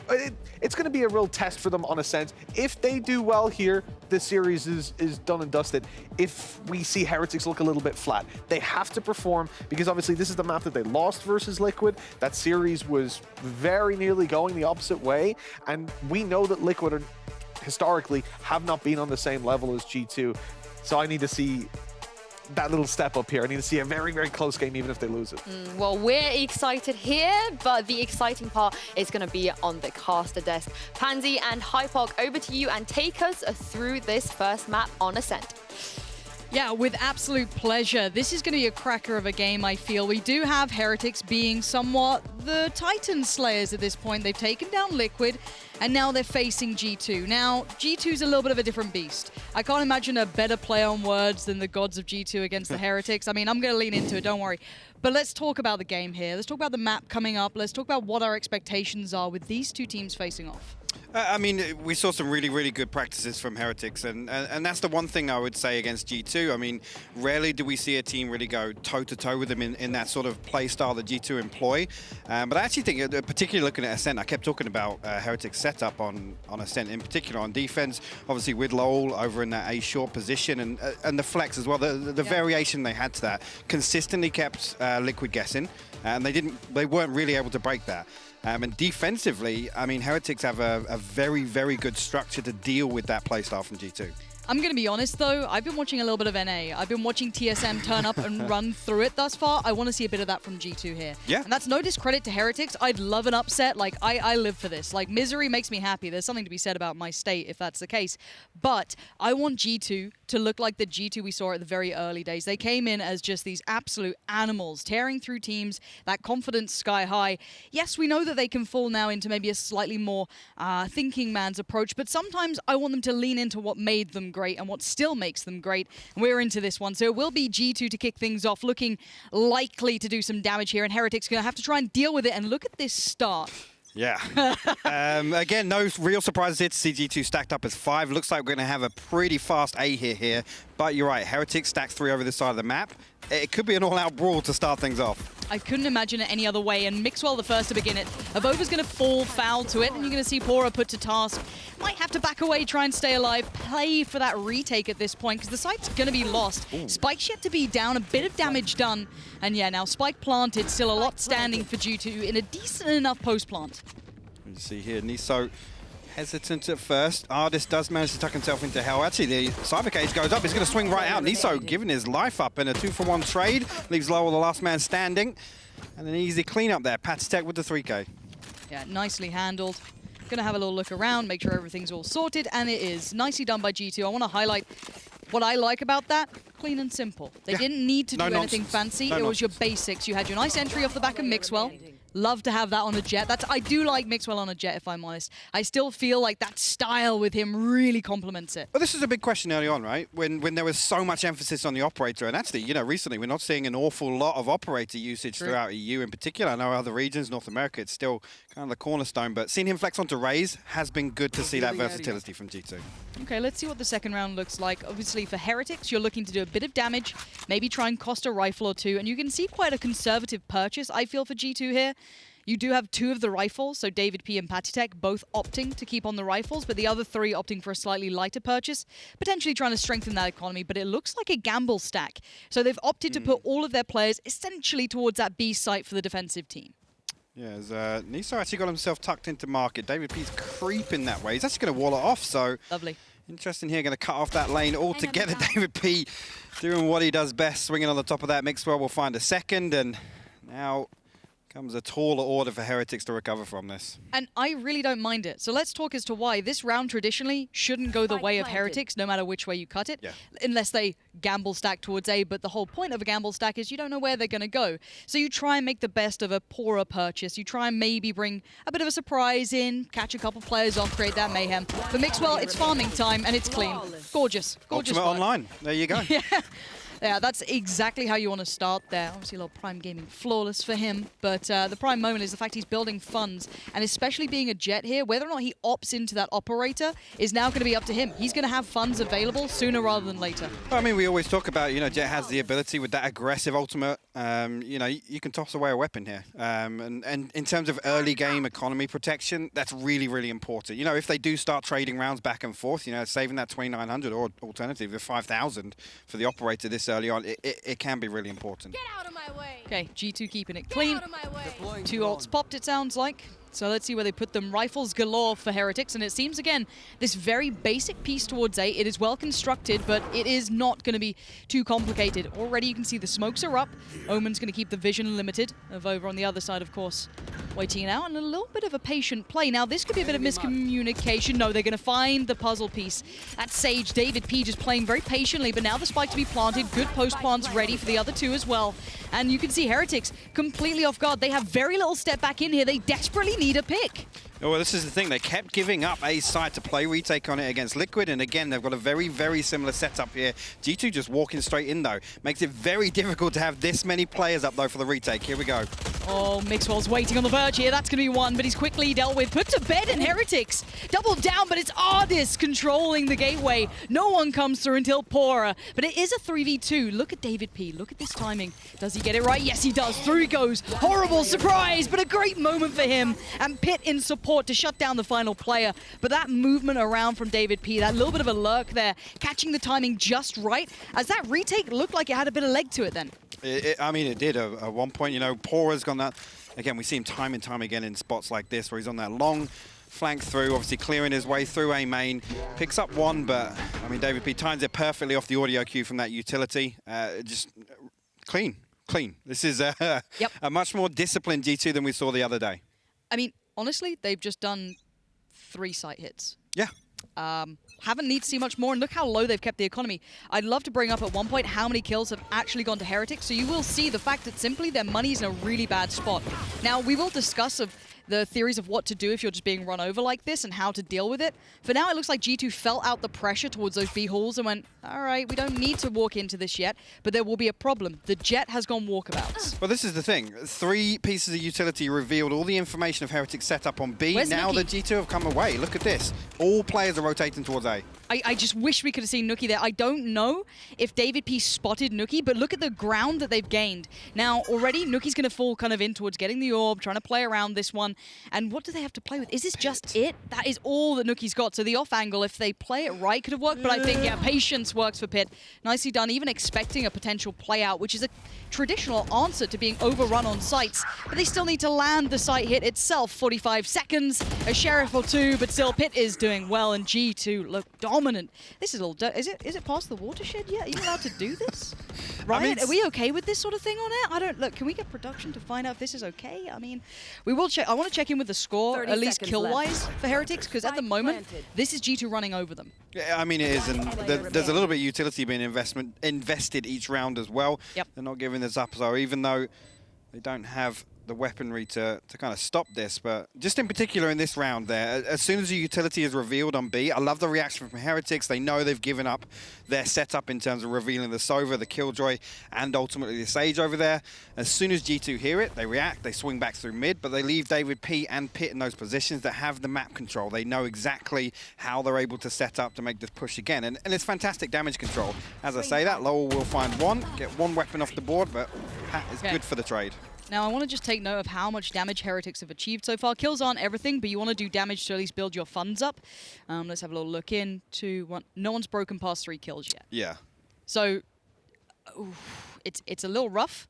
It's going to be a real test for them on Ascent. If they do well here, this series is done and dusted. If we see Heretics look a little bit flat, they have to perform, because obviously this is the map that they lost versus Liquid. That series was very nearly going the opposite way, and we know that Liquid are... historically have not been on the same level as G2. So I need to see that little step up here. I need to see a very, very close game, even if they lose it.
Well, we're excited here, but the exciting part is going to be on the caster desk. Pansy and Hypok, over to you and take us through this first map on Ascent.
Yeah, with absolute pleasure. This is going to be a cracker of a game, I feel. We do have Heretics being somewhat the Titan Slayers at this point. They've taken down Liquid, and now they're facing G2. Now, G2's a little bit of a different beast. I can't imagine a better play on words than the gods of G2 against the Heretics. I mean, I'm going to lean into it, don't worry. But let's talk about the game here. Let's talk about the map coming up. Let's talk about what our expectations are with these two teams facing off.
I mean, we saw some really, really good practices from Heretics, and that's the one thing I would say against G2. I mean, rarely do we see a team really go toe-to-toe with them in that sort of play style that G2 employ. But I actually think, particularly looking at Ascent, I kept talking about Heretics' setup on Ascent, in particular on defense, obviously with Lowell over in that A-short position, and the flex as well, the variation they had to that consistently kept Liquid guessing, and they weren't really able to break that. And defensively, I mean, Heretics have a very, very good structure to deal with that playstyle from G2.
I'm going to be honest, though. I've been watching a little bit of NA. I've been watching TSM turn up and run through it thus far. I want to see a bit of that from G2 here.
Yeah.
And that's no discredit to Heretics. I'd love an upset. Like, I live for this. Like, misery makes me happy. There's something to be said about my state if that's the case. But I want G2 to look like the G2 we saw at the very early days. They came in as just these absolute animals, tearing through teams, that confidence sky high. Yes, we know that they can fall now into maybe a slightly more thinking man's approach, but sometimes I want them to lean into what made them great and what still makes them great. And we're into this one. So it will be G2 to kick things off, looking likely to do some damage here, and Heretics going to have to try and deal with it. And look at this start.
Yeah. Again, no real surprises here to see G2 stacked up as 5. Looks like we're going to have a pretty fast A hit here. But you're right, Heretics stacked 3 over the side of the map. It could be an all-out brawl to start things off.
I couldn't imagine it any other way, and Mixwell the first to begin it. Avova's going to fall foul to it, and you're going to see Pora put to task. Might have to back away, try and stay alive, play for that retake at this point, because the site's going to be lost. Ooh. Spike's yet to be down, a bit of damage done. And yeah, now Spike planted, still a lot standing for G2 in a decent enough post-plant.
You see here, Niso hesitant at first. Ardis does manage to tuck himself into hell. Actually, the Cyber Cage goes up. He's going to swing right out. Niso giving his life up in a 2-for-1 trade. Leaves Lowell the last man standing. And an easy cleanup there. Patitech with the 3K.
Yeah, nicely handled. Gonna have a little look around, make sure everything's all sorted, and it is. Nicely done by G2. I want to highlight what I like about that. Clean and simple. They didn't need to do anything fancy. It was your basics. You had your nice entry off the back of Mixwell. Love to have that on a Jet. I do like Mixwell on a Jet, if I'm honest. I still feel like that style with him really complements it.
Well, this is a big question early on, right? When there was so much emphasis on the operator, and actually, you know, recently we're not seeing an awful lot of operator usage throughout EU in particular. I know other regions, North America, it's still kind of the cornerstone, but seeing him flex onto Raze has been good to see that versatility from G2.
Okay, let's see what the second round looks like. Obviously, for Heretics, you're looking to do a bit of damage, maybe try and cost a rifle or two, and you can see quite a conservative purchase, I feel, for G2 here. You do have 2 of the rifles, so David P and Patitech both opting to keep on the rifles, but the other 3 opting for a slightly lighter purchase, potentially trying to strengthen that economy, but it looks like a gamble stack. So they've opted to put all of their players essentially towards that B site for the defensive team.
Yeah, as Niso actually got himself tucked into market. David P's creeping that way. He's actually going to wall it off, so...
Lovely.
Interesting here, going to cut off that lane altogether. David P doing what he does best, swinging on the top of that. Mixwell will find a second, and now... comes a taller order for Heretics to recover from this.
And I really don't mind it. So let's talk as to why this round traditionally shouldn't go the way of Heretics, no matter which way you cut it, unless they gamble stack towards A. But the whole point of a gamble stack is you don't know where they're going to go. So you try and make the best of a poorer purchase. You try and maybe bring a bit of a surprise in, catch a couple players off, create that mayhem. For Mixwell, it's farming time, and it's clean. Gorgeous. Gorgeous
Ultimate
work.
Online. There you go.
Yeah. Yeah, that's exactly how you want to start there. Obviously, a little Prime Gaming flawless for him, but the prime moment is the fact he's building funds, and especially being a Jet here, whether or not he opts into that operator is now going to be up to him. He's going to have funds available sooner rather than later.
Well, I mean, we always talk about, Jet has the ability with that aggressive ultimate. You can toss away a weapon here. And in terms of early game economy protection, that's really, really important. If they do start trading rounds back and forth, saving that 2,900 or alternative of 5,000 for the operator this early on, it can be really important.
Get out of my way.
Okay, G2 keeping it clean.
Get out of my way.
2 ults popped, it sounds like. So let's see where they put them. Rifles galore for Heretics, and it seems, again, this very basic piece towards A. It is well constructed, but it is not going to be too complicated. Already you can see the smokes are up. Omen's going to keep the vision limited of over on the other side, of course, waiting it out, and a little bit of a patient play. Now, this could be a bit of miscommunication. No, they're going to find the puzzle piece. That's Sage. David P just playing very patiently, but now the spike to be planted. Good post plants ready for the other two as well. And you can see Heretics completely off guard. They have very little step back in here. They desperately need a pick.
Oh, well, this is the thing. They kept giving up A's side to play retake on it against Liquid, and again, they've got a very, very similar setup here. G2 just walking straight in, though. Makes it very difficult to have this many players up, though, for the retake. Here we go.
Oh, Mixwell's waiting on the verge here. That's going to be one, but he's quickly dealt with. Put to bed in Heretics. Double down, but it's Ardis controlling the gateway. No one comes through until Pora, but it is a 3v2. Look at David P. Look at this timing. Does he get it right? Yes, he does. Through he goes. Horrible surprise, but a great moment for him. And Pitt in support to shut down the final player. But that movement around from David P, that little bit of a lurk there, catching the timing just right, as that retake looked like it had a bit of leg to it then.
It did at one point. Pora's gone that. Again, we see him time and time again in spots like this where he's on that long flank through, obviously clearing his way through A main. Picks up one, but David P times it perfectly off the audio cue from that utility. Just clean. This is a much more disciplined G2 than we saw the other day.
Honestly, they've just done 3 site hits.
Yeah.
Haven't need to see much more, and look how low they've kept the economy. I'd love to bring up at one point how many kills have actually gone to Heretics, so you will see the fact that simply their money's in a really bad spot. Now, we will discuss the theories of what to do if you're just being run over like this and how to deal with it. For now, it looks like G2 felt out the pressure towards those B halls and went, all right, we don't need to walk into this yet, but there will be a problem. The Jet has gone walkabouts.
Well, this is the thing. 3 pieces of utility revealed all the information of Heretics set up on B.
Where's
now
Nuki?
the G2 have come away. Look at this. All players are rotating towards A.
I just wish we could have seen Nuki there. I don't know if David P spotted Nuki, but look at the ground that they've gained. Now, already, Nuki's going to fall kind of in towards getting the orb, trying to play around this one. And what do they have to play with? Is this just it? That is all that Nuki's got. So the off angle, if they play it right, could have worked. But I think, patience works for Pitt. Nicely done, even expecting a potential play out, which is a traditional answer to being overrun on sites. But they still need to land the site hit itself. 45 seconds, a Sheriff or 2, but still Pitt is doing well, and G2 look dominant. This is a little... Is it past the watershed yet? Are you allowed to do this? Right? Are we okay with this sort of thing on it? I don't... Look, can we get production to find out if this is okay? We will check... I want to check in with the score, at least kill-wise, for Heretics, because at the moment, this is G2 running over them.
Yeah, it is, and there's a little bit of utility being invested each round as well.
Yep.
They're not giving this up, so even though they don't have the weaponry to kind of stop this, but just in particular in this round there, as soon as the utility is revealed on B, I love the reaction from Heretics. They know they've given up their setup in terms of revealing the Sova, the Killjoy, and ultimately the Sage over there. As soon as G2 hear it, they react, they swing back through mid, but they leave David P and Pitt in those positions that have the map control. They know exactly how they're able to set up to make this push again, and it's fantastic damage control. As I say that, Lowell will find one, get one weapon off the board, but Pat is good for the trade.
Now, I want to just take note of how much damage Heretics have achieved so far. Kills aren't everything, but you want to do damage to at least build your funds up. Let's have a little look in. 2, 1. No one's broken past 3 kills yet.
Yeah.
So, it's a little rough.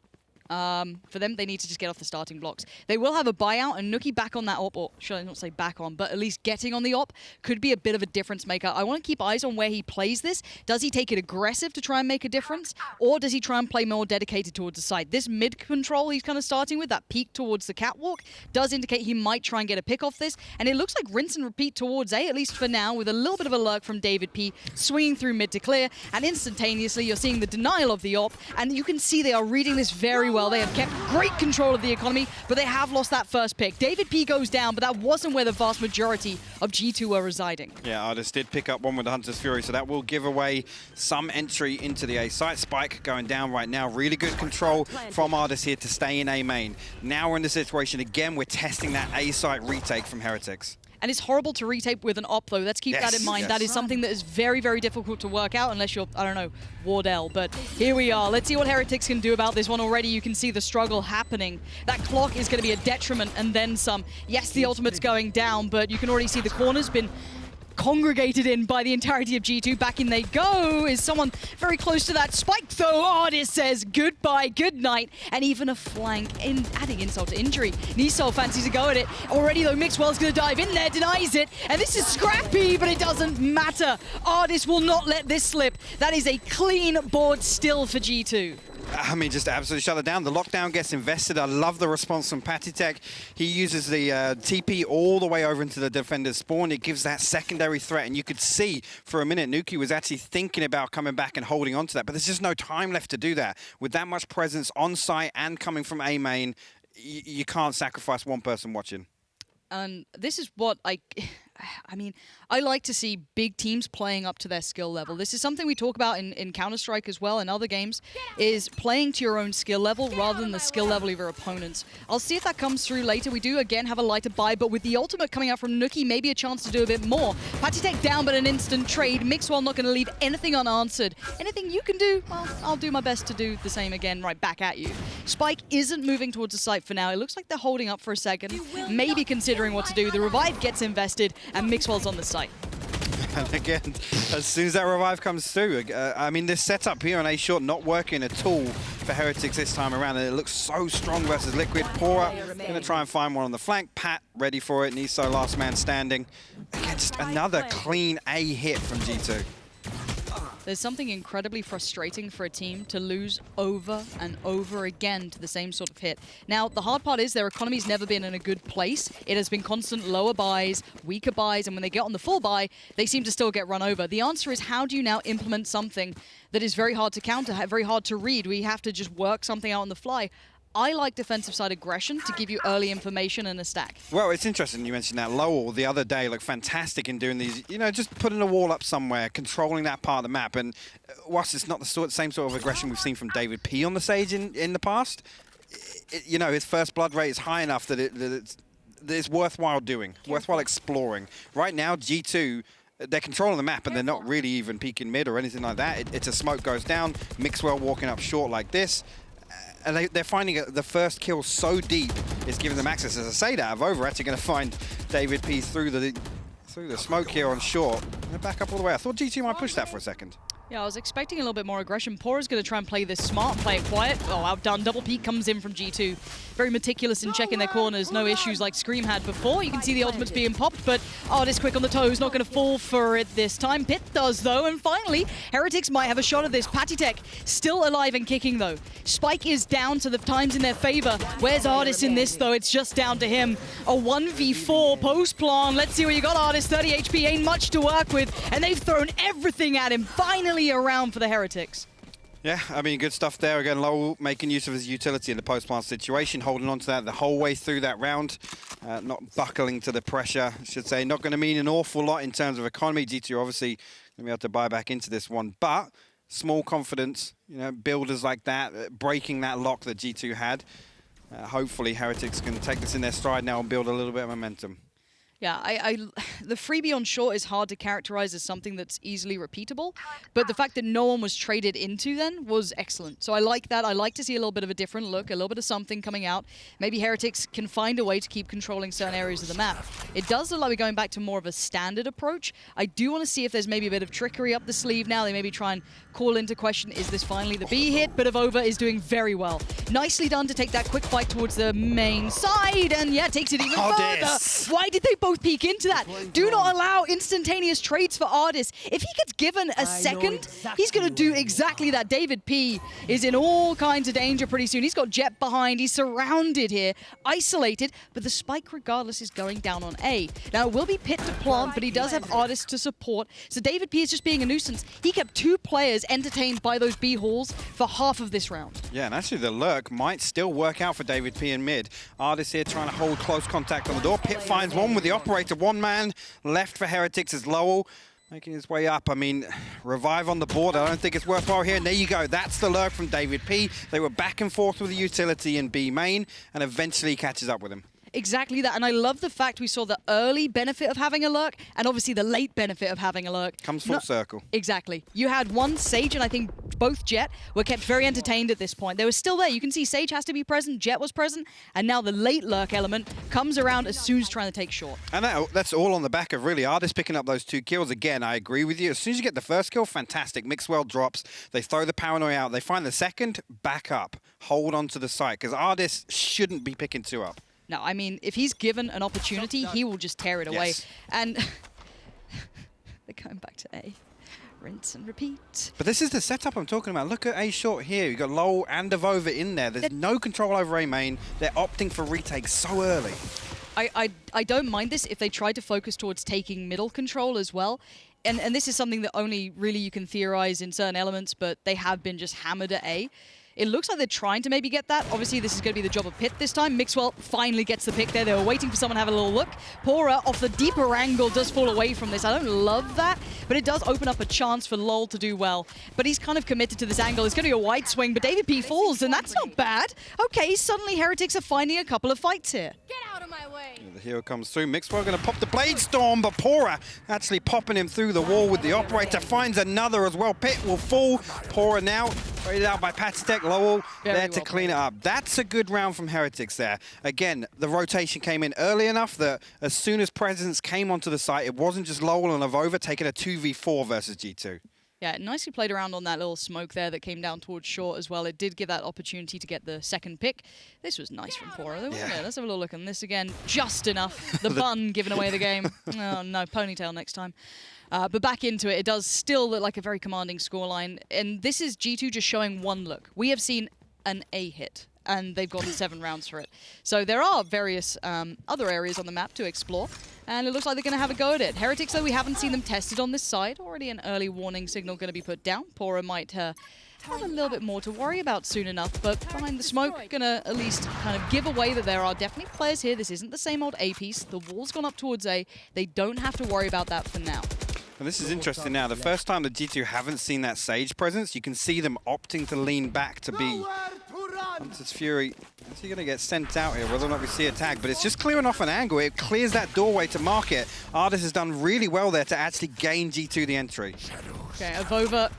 For them, they need to just get off the starting blocks. They will have a buyout, and Nuki back on that op, or should I not say back on, but at least getting on the op could be a bit of a difference maker. I want to keep eyes on where he plays this. Does he take it aggressive to try and make a difference, or does he try and play more dedicated towards the side? This mid control he's kind of starting with, that peak towards the catwalk, does indicate he might try and get a pick off this, and it looks like rinse and repeat towards A, at least for now, with a little bit of a lurk from David P, swinging through mid to clear, and instantaneously you're seeing the denial of the op, and you can see they are reading this very well. well. They have kept great control of the economy, but they have lost that first pick. David P goes down, but that wasn't where the vast majority of G2 were residing.
Yeah, Artis did pick up one with the Hunter's Fury, so that will give away some entry into the A site. Spike going down right now. Really good control from Artis here to stay in A main. Now we're in the situation again, we're testing that A site retake from Heretics.
And it's horrible to retake with an op, though. Let's keep that in mind. That is something that is very, very difficult to work out unless you're, I don't know, Wardell. But here we are. Let's see what Heretics can do about this one already. You can see the struggle happening. That clock is going to be a detriment and then some. Yes, the ultimate's going down, but you can already see the corner's been congregated in by the entirety of G2. Back in they go. Is someone very close to that spike, though? Artis says goodbye, good night, and even a flank, adding insult to injury. Nisol fancies a go at it. Already, though, Mixwell's going to dive in there, denies it, and this is scrappy, but it doesn't matter. Artis will not let this slip. That is a clean board still for G2.
I mean, just absolutely shut it down. The lockdown gets invested. I love the response from Patitech. He uses the TP all the way over into the defender's spawn. It gives that secondary threat, and you could see for a minute Nuki was actually thinking about coming back and holding on to that, but there's just no time left to do that. With that much presence on site and coming from A main, you can't sacrifice one person watching.
And this is what I mean, I like to see big teams playing up to their skill level. This is something we talk about in Counter-Strike as well and other games, is playing to your own skill level rather than the skill level of your opponents. I'll see if that comes through later. We do, again, have a lighter buy, but with the ultimate coming out from Nuki, maybe a chance to do a bit more. Patitech down, but an instant trade. Mixwell not going to leave anything unanswered. Anything you can do, well, I'll do my best to do the same again right back at you. Spike isn't moving towards the site for now. It looks like they're holding up for a second, maybe considering what to do. The revive gets invested, and Mixwell's on the site.
And again, as soon as that revive comes through, I mean, this setup here on A short not working at all for Heretics this time around, and it looks so strong versus Liquid. Pora going to try and find one on the flank. Pat ready for it. Niso last man standing. Again, just another clean A hit from G2.
There's something incredibly frustrating for a team to lose over and over again to the same sort of hit. Now, the hard part is their economy's never been in a good place. It has been constant lower buys, weaker buys, and when they get on the full buy, they seem to still get run over. The answer is, how do you now implement something that is very hard to counter, very hard to read? We have to just work something out on the fly. I like defensive side aggression to give you early information and a stack.
Well, it's interesting you mentioned that. Lowell the other day looked fantastic in doing these, you know, just putting a wall up somewhere, controlling that part of the map. And whilst it's not the same sort of aggression we've seen from David P on the stage in the past, you know, his first blood rate is high enough that it's worthwhile doing, worthwhile exploring. Right now, G2, they're controlling the map and they're not really even peeking mid or anything like that. It's a smoke goes down, Mixwell walking up short like this. And they're finding the first kill so deep, it's giving them access. As I say that, Avova actually going to find David P through the smoke here on short. And back up all the way. I thought G2 might push that for a second.
Yeah, I was expecting a little bit more aggression. Pora's going to try and play this smart, play it quiet. Oh, outdone. Double peek comes in from G2. Very meticulous in checking their corners. No issues like Scream had before. You can see the ultimates being popped, but Artis quick on the toes. Not going to fall for it this time. Pit does, though. And finally, Heretics might have a shot at this. Patitech still alive and kicking, though. Spike is down, so the time's in their favor. Where's Artis in this, though? It's just down to him. A 1v4 post-plan. Let's see what you got, Artis. 30 HP ain't much to work with, and they've thrown everything at him. Finally around for the Heretics.
Yeah, I mean, good stuff there. Again, Lowell making use of his utility in the post-plant situation, holding on to that the whole way through that round, not buckling to the pressure, I should say. Not going to mean an awful lot in terms of economy. G2 obviously going to be able to buy back into this one, but small confidence, you know, builders like that, breaking that lock that G2 had. Hopefully, Heretics can take this in their stride now and build a little bit of momentum.
Yeah, the freebie on short is hard to characterize as something that's easily repeatable, but the fact that no one was traded into then was excellent. So I like that. I like to see a little bit of a different look, a little bit of something coming out. Maybe Heretics can find a way to keep controlling certain areas of the map. It does look like we're going back to more of a standard approach. I do want to see if there's maybe a bit of trickery up the sleeve now. They maybe try and call into question, is this finally the B hit? But Avova is doing very well. Nicely done to take that quick fight towards the main side, and yeah, takes it even further. Why did they both peek into that? Do not allow instantaneous trades for Artis. If he gets given a second, he's going to do exactly that. David P is in all kinds of danger pretty soon. He's got Jet behind. He's surrounded here, isolated, but the spike regardless is going down on A. Now, it will be Pit to plant, but he does have Artis to support. So David P is just being a nuisance. He kept 2 players entertained by those B halls for half of this round.
Yeah, and actually the lurk might still work out for David P in mid. Artis here trying to hold close contact on the door. Pit finds one with the operator. One man left for Heretics as Lowell making his way up. I mean, revive on the board. I don't think it's worthwhile here. And there you go. That's the lurk from David P. They were back and forth with the utility in B main and eventually catches up with him.
Exactly that, and I love the fact we saw the early benefit of having a lurk, and obviously the late benefit of having a lurk.
Comes full circle.
Exactly. You had one Sage, and I think both Jet were kept very entertained at this point. They were still there. You can see Sage has to be present, Jet was present, and now the late lurk element comes around as soon as trying to take short.
And that's all on the back of really Artis picking up those 2 kills. Again, I agree with you. As soon as you get the first kill, fantastic. Mixwell drops. They throw the paranoia out. They find the second, back up. Hold on to the site, because Artis shouldn't be picking 2 up.
No, I mean, if he's given an opportunity, he will just tear it away.
Yes.
And they're going back to A. Rinse and repeat.
But this is the setup I'm talking about. Look at A short here. You've got Lowell and Devova in there. There's no control over A main. They're opting for retakes so early.
I don't mind this if they try to focus towards taking middle control as well. And this is something that only really you can theorize in certain elements, but they have been just hammered at A. It looks like they're trying to maybe get that. Obviously, this is going to be the job of Pit this time. Mixwell finally gets the pick there. They were waiting for someone to have a little look. Pora, off the deeper angle, does fall away from this. I don't love that, but it does open up a chance for LoL to do well. But he's kind of committed to this angle. It's going to be a wide swing, but David P falls, and that's not bad. Okay, suddenly Heretics are finding a couple of fights here.
Get out of my way.
The hero comes through. Mixwell going to pop the Blade Storm, but Pora actually popping him through the wall with the operator. Finds another as well. Pit will fall. Pora now raided out by Patitech. Lowell there to clean it up. That's a good round from Heretics there. Again, the rotation came in early enough that as soon as Presence came onto the site, it wasn't just Lowell and Avova taking a 2v4 versus G2.
Yeah, nicely played around on that little smoke there that came down towards short as well. It did give that opportunity to get the second pick. This was nice from Pora. Yeah. Let's have a little look on this again. Just enough. The bun giving away the game. Oh, no, ponytail next time. But back into it, it does still look like a very commanding scoreline. And this is G2 just showing one look. We have seen an A hit, and they've gotten 7 rounds for it. So there are various other areas on the map to explore, and it looks like they're going to have a go at it. Heretics, though, we haven't seen them tested on this side. Already an early warning signal going to be put down. Pora might have a little bit more to worry about soon enough, but behind the smoke, going to at least kind of give away that there are definitely players here. This isn't the same old A piece. The wall's gone up towards A. They don't have to worry about that for now.
And this is interesting now. The first time the G2 haven't seen that Sage presence, you can see them opting to lean back to B. Hunter's Fury, is he going to get sent out here, whether or not we see a tag? But it's just clearing off an angle. It clears that doorway to market. Artis has done really well there to actually gain G2 the entry.
Okay, Avova,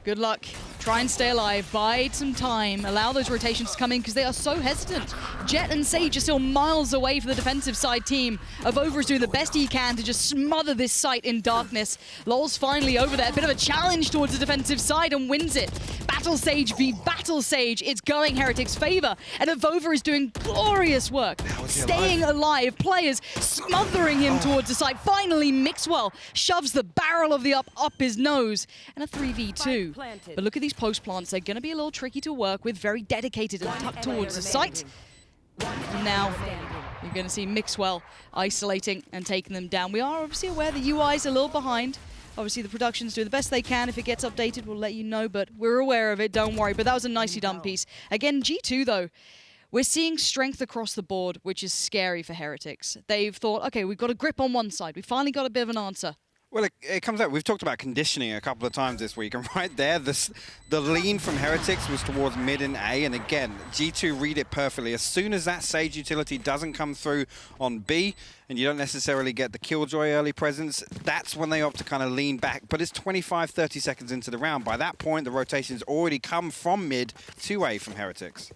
good luck. Try and stay alive, bide some time, allow those rotations to come in because they are so hesitant. Jet and Sage are still miles away for the defensive side team. Avova is doing the best he can to just smother this site in darkness. LoL's finally over there, a bit of a challenge towards the defensive side and wins it. Battle Sage v Battle Sage, it's going Heretics' favor, and Avova is doing glorious work. Staying alive, players smothering him towards the site. Finally, Mixwell shoves the barrel of the up his nose, and a 3v2. But look at these post plants, they're going to be a little tricky to work with, very dedicated and tucked towards the site. And now you're going to see Mixwell isolating and taking them down. We are obviously aware the UI's a little behind. Obviously the productions do the best they can. If it gets updated, we'll let you know, but we're aware of it, don't worry. But that was a nicely done piece. Again, G2 though, we're seeing strength across the board, which is scary for Heretics. They've thought, okay, we've got a grip on one side. We finally got a bit of an answer.
Well, it comes out, we've talked about conditioning a couple of times this week, and right there, the lean from Heretics was towards mid and A, and again, G2 read it perfectly. As soon as that Sage utility doesn't come through on B, and you don't necessarily get the Killjoy early presence, that's when they opt to kind of lean back. But it's 25, 30 seconds into the round. By that point, the rotation's already come from mid to A from Heretics.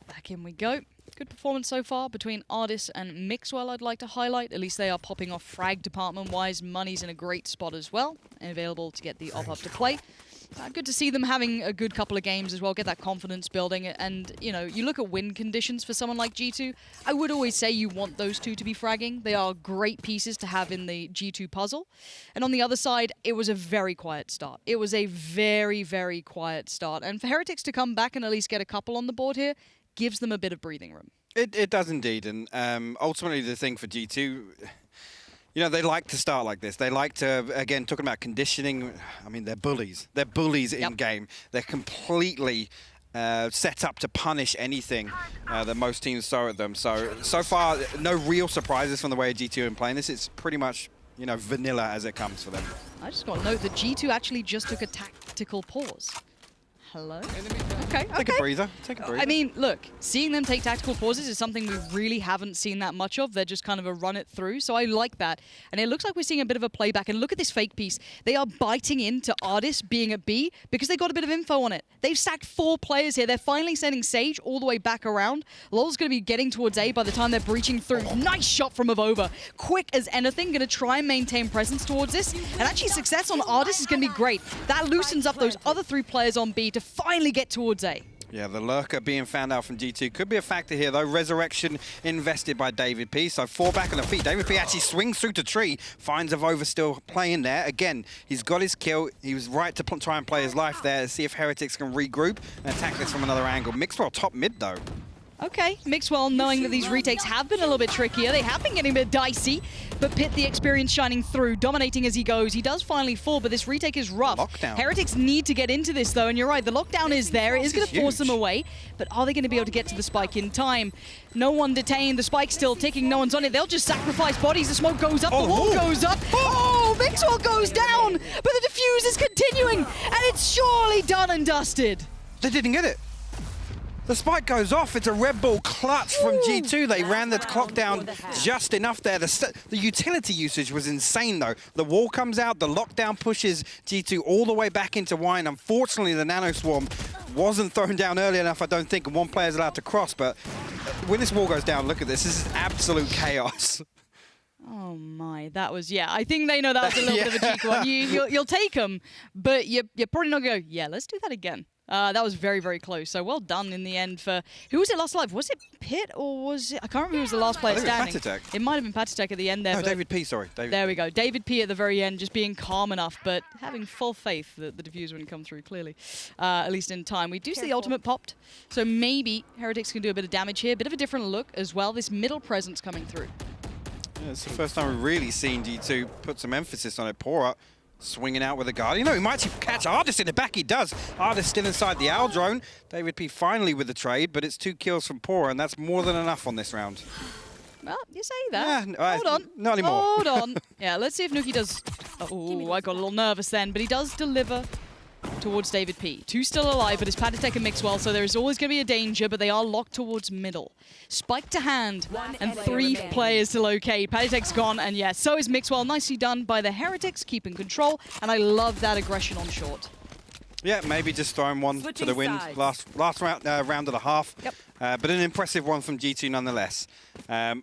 Back in we go. Good performance so far between Artis and Mixwell, I'd like to highlight. At least they are popping off frag department-wise. Money's in a great spot as well, and available to get the op-up to play. Good to see them having a good couple of games as well, get that confidence building. And, you know, you look at win conditions for someone like G2, I would always say you want those two to be fragging. They are great pieces to have in the G2 puzzle. And on the other side, it was a very quiet start. It was a very, very quiet start. And for Heretics to come back and at least get a couple on the board here, gives them a bit of breathing room.
It does indeed, and ultimately the thing for G2, you know, they like to start like this. They like to, again, talking about conditioning, I mean, they're bullies. They're bullies in-game. They're completely set up to punish anything that most teams throw at them. So far, no real surprises from the way G2 are playing this. It's pretty much, you know, vanilla as it comes for them.
I just got to note that G2 actually just took a tactical pause. Hello? Okay,
Take a breather. Take a breather.
I mean, look, seeing them take tactical pauses is something we really haven't seen that much of. They're just kind of a run it through, so I like that. And it looks like we're seeing a bit of a playback. And look at this fake piece. They are biting into Ardis being at B because they got a bit of info on it. They've stacked 4 players here. They're finally sending Sage all the way back around. LoL's going to be getting towards A by the time they're breaching through. Nice shot from Avova. Quick as anything, going to try and maintain presence towards this. And actually success on Ardis is going to be great. That loosens up those other 3 players on B to finally get towards A.
Yeah, the lurker being found out from G2 could be a factor here, though. Resurrection invested by David P. So 4 back on the feet. David P actually swings through to tree, finds Avova still playing there. Again, he's got his kill. He was right to try and play his life there, see if Heretics can regroup and attack this from another angle. Mixwell top mid, though.
Okay, Mixwell, knowing that these retakes have been a little bit trickier, they have been getting a bit dicey, but Pitt, the experience shining through, dominating as he goes. He does finally fall, but this retake is rough.
Lockdown.
Heretics need to get into this, though, and you're right, the lockdown is there. It is going to force them
huge.
away, but are they going to be able to get to the spike in time? No one detained, the spike's still ticking, no one's on it. They'll just sacrifice bodies, the smoke goes up, the wall goes up. Oh, Mixwell goes down, but the defuse is continuing, and it's surely done and dusted.
They didn't get it. The spike goes off. It's a Red Bull clutch from G2. They ran the clock down just enough there. The utility usage was insane, though. The wall comes out. The lockdown pushes G2 all the way back into wine. Unfortunately, the Nano Swarm wasn't thrown down early enough, I don't think, and one player's allowed to cross. But when this wall goes down, look at this. This is absolute chaos.
Oh my, that was, yeah, I think they know that was a little bit of a cheeky one. You'll take them, but you're probably not going to go, yeah, let's do that again. That was very, very close. So well done in the end for... Who was it last alive? Was it Pitt or was it... I can't remember who was the last player standing.
It
Might have been Patitek at the end there.
No, David P, sorry.
There we go. David P at the very end, just being calm enough, but having full faith that the defuse wouldn't come through, clearly. At least in time. We do see the ultimate popped, so maybe Heretics can do a bit of damage here. Bit of a different look as well. This middle presence coming through.
Yeah, it's the first time we've really seen G2 put some emphasis on it. Pora swinging out with a guard. You know, he might actually catch Ardis in the back. He does. Ardis still inside the owl drone. David P finally with the trade, but it's 2 kills from Pora, and that's more than enough on this round.
Well, you say that.
Yeah,
Hold on.
Not anymore.
Hold on. Yeah, let's see if Nuki does... Oh, I got a little nervous then, but he does deliver towards David P. 2 still alive, but it's Patitek and Mixwell, so there is always going to be a danger, but they are locked towards middle. Spike to hand, and 3 players to locate. Patitek's gone, and yes, so is Mixwell. Nicely done by the Heretics, keeping control, and I love that aggression on short.
Yeah, maybe just throwing one to the wind. Last round of the half.
Yep.
But an impressive one from G2 nonetheless. I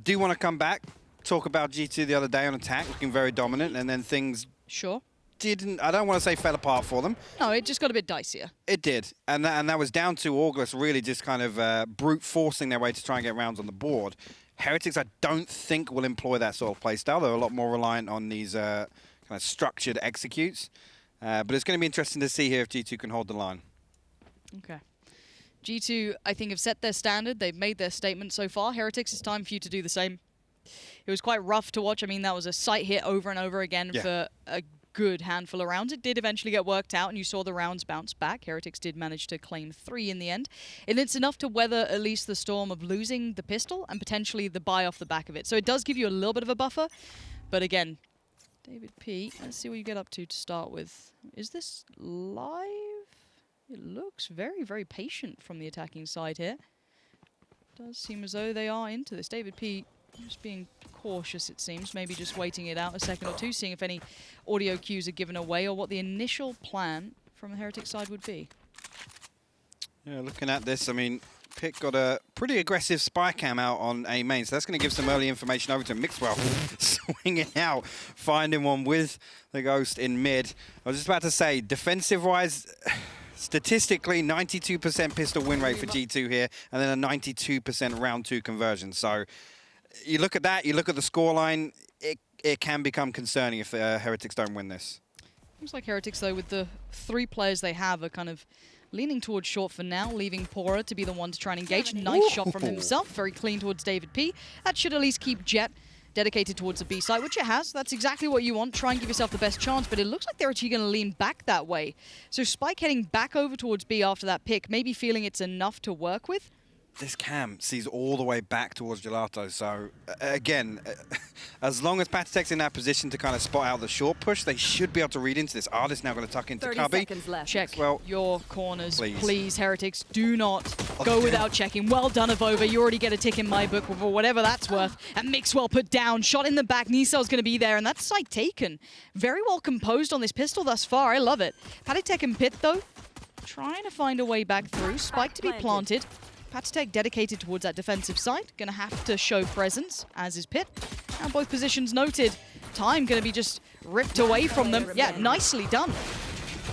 do want to come back, talk about G2 the other day on attack, looking very dominant, and then things
Sure.
I don't want to say fell apart for them.
No, it just got a bit dicier.
It did, and that was down to August really just kind of brute forcing their way to try and get rounds on the board. Heretics, I don't think will employ that sort of play style. They're a lot more reliant on these kind of structured executes. But it's going to be interesting to see here if G2 can hold the line.
Okay. G2, I think, have set their standard. They've made their statement so far. Heretics, it's time for you to do the same. It was quite rough to watch. I mean, that was a sight hit over and over again for a good handful of rounds. It did eventually get worked out, and you saw the rounds bounce back. Heretics did manage to claim 3 in the end. And it's enough to weather at least the storm of losing the pistol and potentially the buy off the back of it. So it does give you a little bit of a buffer. But again, David P, let's see what you get up to start with. Is this live? It looks very, very patient from the attacking side here. Does seem as though they are into this. David P just being cautious, it seems. Maybe just waiting it out a second or two, seeing if any audio cues are given away or what the initial plan from the Heretic side would be.
Yeah, looking at this, I mean, Pitt got a pretty aggressive spy cam out on A main, so that's going to give some early information over to Mixwell. Swinging out, finding one with the Ghost in mid. I was just about to say, defensive-wise, statistically, 92% pistol win rate for G2 here, and then a 92% round 2 conversion. So you look at that, you look at the scoreline, it can become concerning if Heretics don't win this.
Looks like Heretics, though, with the 3 players they have, are kind of leaning towards short for now, leaving Pora to be the one to try and engage. Nice shot from himself, very clean towards David P. That should at least keep Jet dedicated towards the B side, which it has. That's exactly what you want. Try and give yourself the best chance, but it looks like they're actually going to lean back that way. So Spike heading back over towards B after that pick, maybe feeling it's enough to work with.
This cam sees all the way back towards Gelato, so again, as long as Patitech's in that position to kind of spot out the short push, they should be able to read into this. Artist now going to tuck into
30
Cubby.
seconds left.
Check
Well,
your corners,
please.
please, Heretics. Do not go without checking. Well done, Avova. You already get a tick in my book for whatever that's worth. And Mixwell put down, shot in the back. Nisel's going to be there, and that's site taken. Very well composed on this pistol thus far. I love it. Patitech and Pit, though, trying to find a way back through. Spike to be planted. Patitech dedicated towards that defensive side. Going to have to show presence, as is Pit. Now both positions noted. Time going to be just ripped away from them. Yeah, nicely done.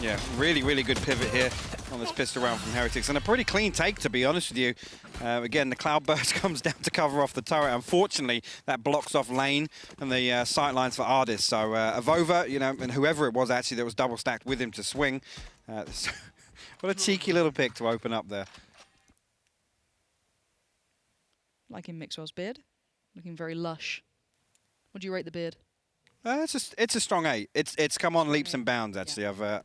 Yeah, really, really good pivot here on this pistol round from Heretics. And a pretty clean take, to be honest with you. Again, the Cloudburst comes down to cover off the turret. Unfortunately, that blocks off lane and the sight lines for Ardis. So Avova, you know, and whoever it was actually that was double stacked with him to swing. What a cheeky little pick to open up there.
Liking Mixwell's beard. Looking very lush. What do you rate the beard?
It's a strong 8. It's come on leaps and bounds actually.
Yeah.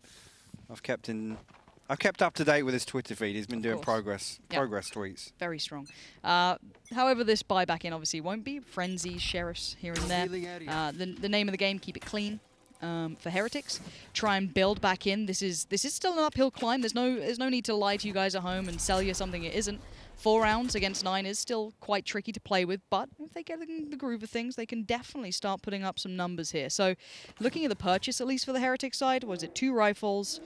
I've kept up to date with his Twitter feed. He's been doing
course.
progress tweets.
Very strong. However, this buyback in obviously won't be. Frenzy, Sheriffs here and there. The name of the game, keep it clean. For Heretics, try and build back in. This is still an uphill climb. There's no need to lie to you guys at home and sell you something it isn't. 4 rounds against 9 is still quite tricky to play with, but if they get in the groove of things, they can definitely start putting up some numbers here. So, looking at the purchase, at least for the Heretics side, was it 2 rifles,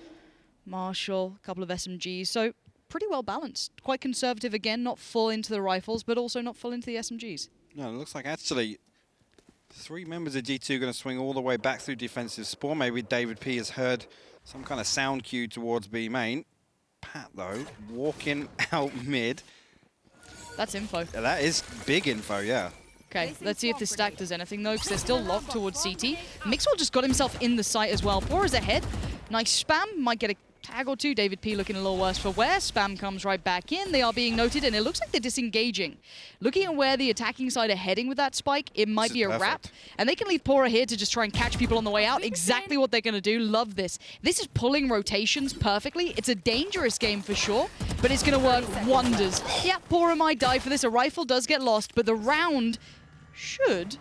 Marshall, a couple of SMGs, so pretty well balanced. Quite conservative again, not full into the rifles, but also not full into the SMGs.
No, it looks like actually 3 members of G2 going to swing all the way back through defensive spawn. Maybe David P has heard some kind of sound cue towards B main. Pat, though, walking out mid.
That's info.
Yeah, that is big info, yeah.
Okay, let's see if this stack does anything, though, because they're still locked towards CT. Mixwell just got himself in the site as well. Poor is ahead. Nice spam. Might get a tag or two. David P looking a little worse for wear. Spam comes right back in. They are being noted, and it looks like they're disengaging. Looking at where the attacking side are heading with that spike, it might be a wrap. And they can leave Pora here to just try and catch people on the way out. Exactly what they're going to do. Love this. This is pulling rotations perfectly. It's a dangerous game for sure, but it's going to work wonders. Yeah, Pora might die for this. A rifle does get lost, but the round should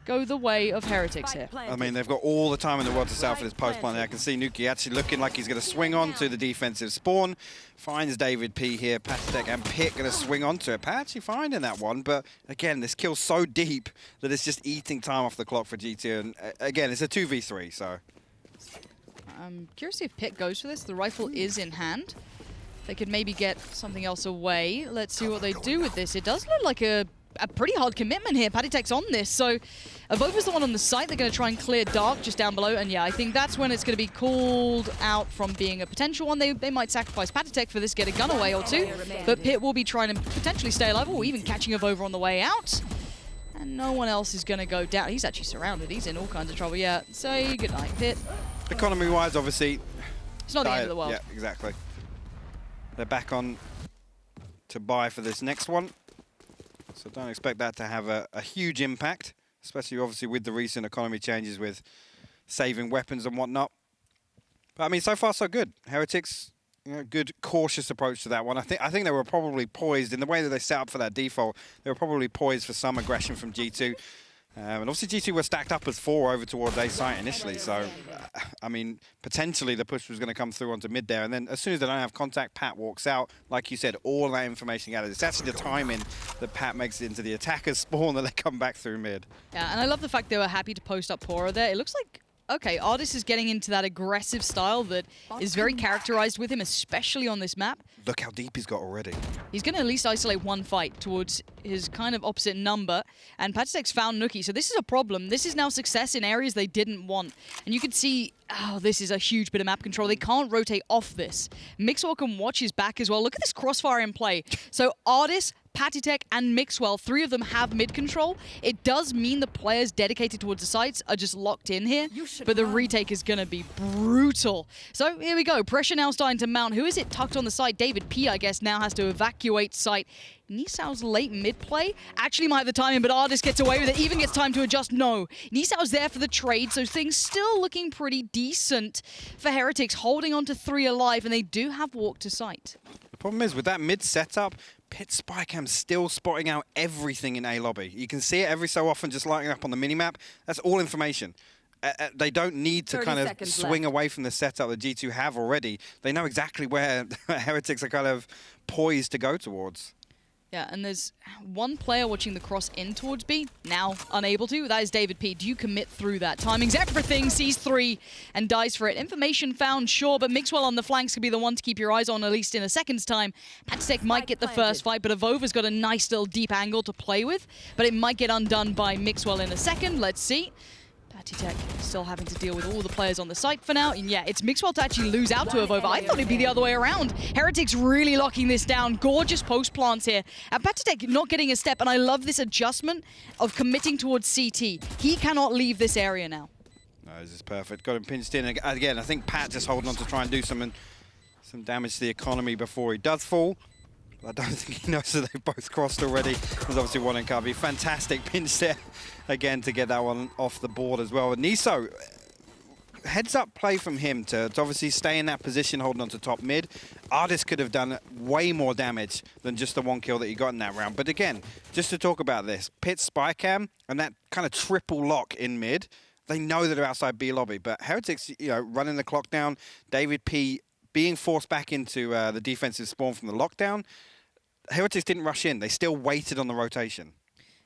go the way of Heretics here.
I mean, they've got all the time in the world to sell for this post plant. I can see Nuki actually looking like he's going to swing on to the defensive spawn. Finds David P here. Patitech and Pit going to swing onto it. Pat actually finding that one, but again, this kill's so deep that it's just eating time off the clock for G2. And again, it's a 2v3, so.
I'm curious if Pit goes for this. The rifle is in hand. They could maybe get something else away. Let's see what they do with this. It does look like a pretty hard commitment here. Patitech's on this, so Avova's the one on the site. They're going to try and clear Dark just down below, and yeah, I think that's when it's going to be called out from being a potential one. They might sacrifice Patitech for this, get a gun away or two, but Pit will be trying to potentially stay alive, or even catching Avova on the way out. And no one else is going to go down. He's actually surrounded. He's in all kinds of trouble. Yeah, say goodnight, Pit.
Economy-wise, obviously,
it's not the end of the world.
Yeah, exactly. They're back on to buy for this next one. So don't expect that to have a huge impact, especially obviously with the recent economy changes with saving weapons and whatnot. But I mean, so far so good. Heretics, you know, good cautious approach to that one. I think they were probably poised in the way that they set up for that default. They were probably poised for some aggression from G2. And obviously G2 were stacked up as 4 over towards A site initially, so I mean, potentially the push was going to come through onto mid there, and then as soon as they don't have contact, Pat walks out. Like you said, all that information gathered. It's actually the timing that Pat makes it into the attacker's spawn that they come back through mid.
Yeah, and I love the fact they were happy to post up Pora there. It looks like, okay, Ardis is getting into that aggressive style that is very characterized with him, especially on this map.
Look how deep he's got already.
He's going to at least isolate one fight towards his kind of opposite number, and Patitech's found Nuki, so this is a problem. This is now success in areas they didn't want. And you can see, oh, this is a huge bit of map control. They can't rotate off this. Mixwell can watch his back as well. Look at this crossfire in play. So Ardis, Patitech and Mixwell, 3 of them have mid control. It does mean the players dedicated towards the sites are just locked in here, but the retake is going to be brutal. So here we go. Pressure now starting to mount. Who is it tucked on the side? David P, I guess, now has to evacuate site. Nisao's late mid play actually might have the timing, but Ardis gets away with it. Even gets time to adjust. No. Nisao's there for the trade, so things still looking pretty decent for Heretics, holding on to 3 alive, and they do have walk to site.
The problem is with that mid setup, Pit Spycam's still spotting out everything in A lobby. You can see it every so often just lighting up on the minimap. That's all information. They don't need to kind of swing away from the setup that G2 have already. They know exactly where Heretics are kind of poised to go towards.
Yeah, and there's one player watching the cross in towards B, now unable to. That is David P. Do you commit through that? Timing's everything, sees 3 and dies for it. Information found, sure, but Mixwell on the flanks could be the one to keep your eyes on, at least in a second's time. Patitech might get the first fight, but Avova's got a nice little deep angle to play with, but it might get undone by Mixwell in a second. Let's see. Patitech still having to deal with all the players on the site for now. And yeah, it's Mixwell to actually lose out to Avova. I thought it'd be the other way around. Heretics really locking this down. Gorgeous post plants here. And Patitech not getting a step. And I love this adjustment of committing towards CT. He cannot leave this area now.
No, this is perfect. Got him pinched in. Again, I think Pat just holding on to try and do some damage to the economy before he does fall. I don't think he knows that they've both crossed already. There's obviously one in Cubby. Fantastic pinch there, again, to get that one off the board as well. And Niso, heads up play from him to obviously stay in that position, holding on to top mid. Ardis could have done way more damage than just the 1 kill that he got in that round. But again, just to talk about this, Pit Spycam and that kind of triple lock in mid, they know that they're outside B lobby. But Heretics, you know, running the clock down, David P being forced back into the defensive spawn from the lockdown. Heretics didn't rush in. They still waited on the rotation.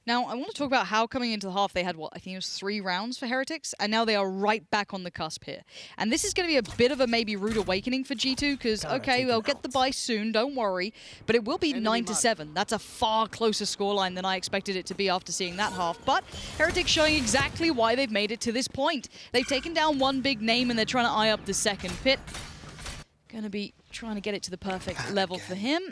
Now, I want to talk about how coming into the half they had, what, I think it was 3 rounds for Heretics, and now they are right back on the cusp here. And this is going to be a bit of a maybe rude awakening for G2, because, okay, they'll get the bye soon, don't worry, but it will be 9-7. That's a far closer scoreline than I expected it to be after seeing that half. But Heretics showing exactly why they've made it to this point. They've taken down one big name, and they're trying to eye up the second. Pit going to be trying to get it to the perfect level for him.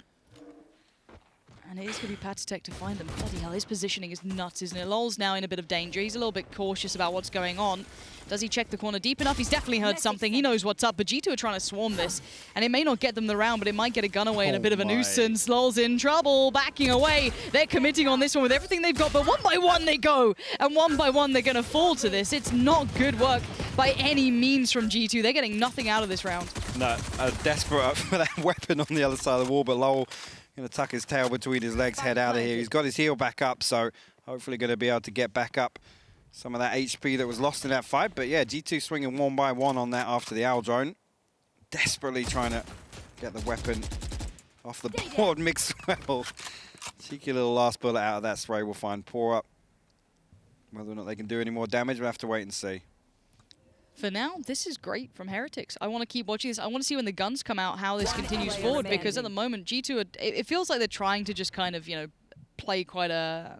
And it is going to be Patitech to find them. Bloody hell, his positioning is nuts, isn't it? Lol's now in a bit of danger. He's a little bit cautious about what's going on. Does he check the corner deep enough? He's definitely heard something. He knows what's up, but G2 are trying to swarm this. And it may not get them the round, but it might get a gun away and a bit of a nuisance. Lol's in trouble, backing away. They're committing on this one with everything they've got, but one by one they go. And one by one they're going to fall to this. It's not good work by any means from G2. They're getting nothing out of this round.
No, desperate for that weapon on the other side of the wall, but Lol going to tuck his tail between his legs, head out of here. He's got his heel back up, so hopefully going to be able to get back up some of that HP that was lost in that fight. But yeah, G2 swinging 1 by 1 on that after the owl drone. Desperately trying to get the weapon off the board. Mixwell. Cheeky little last bullet out of that spray will find Pour Up. Whether or not they can do any more damage, we'll have to wait and see.
For now, this is great from Heretics. I want to keep watching this. I want to see when the guns come out how this continues forward, because at the moment, G2, it feels like they're trying to just kind of, you know, play quite a,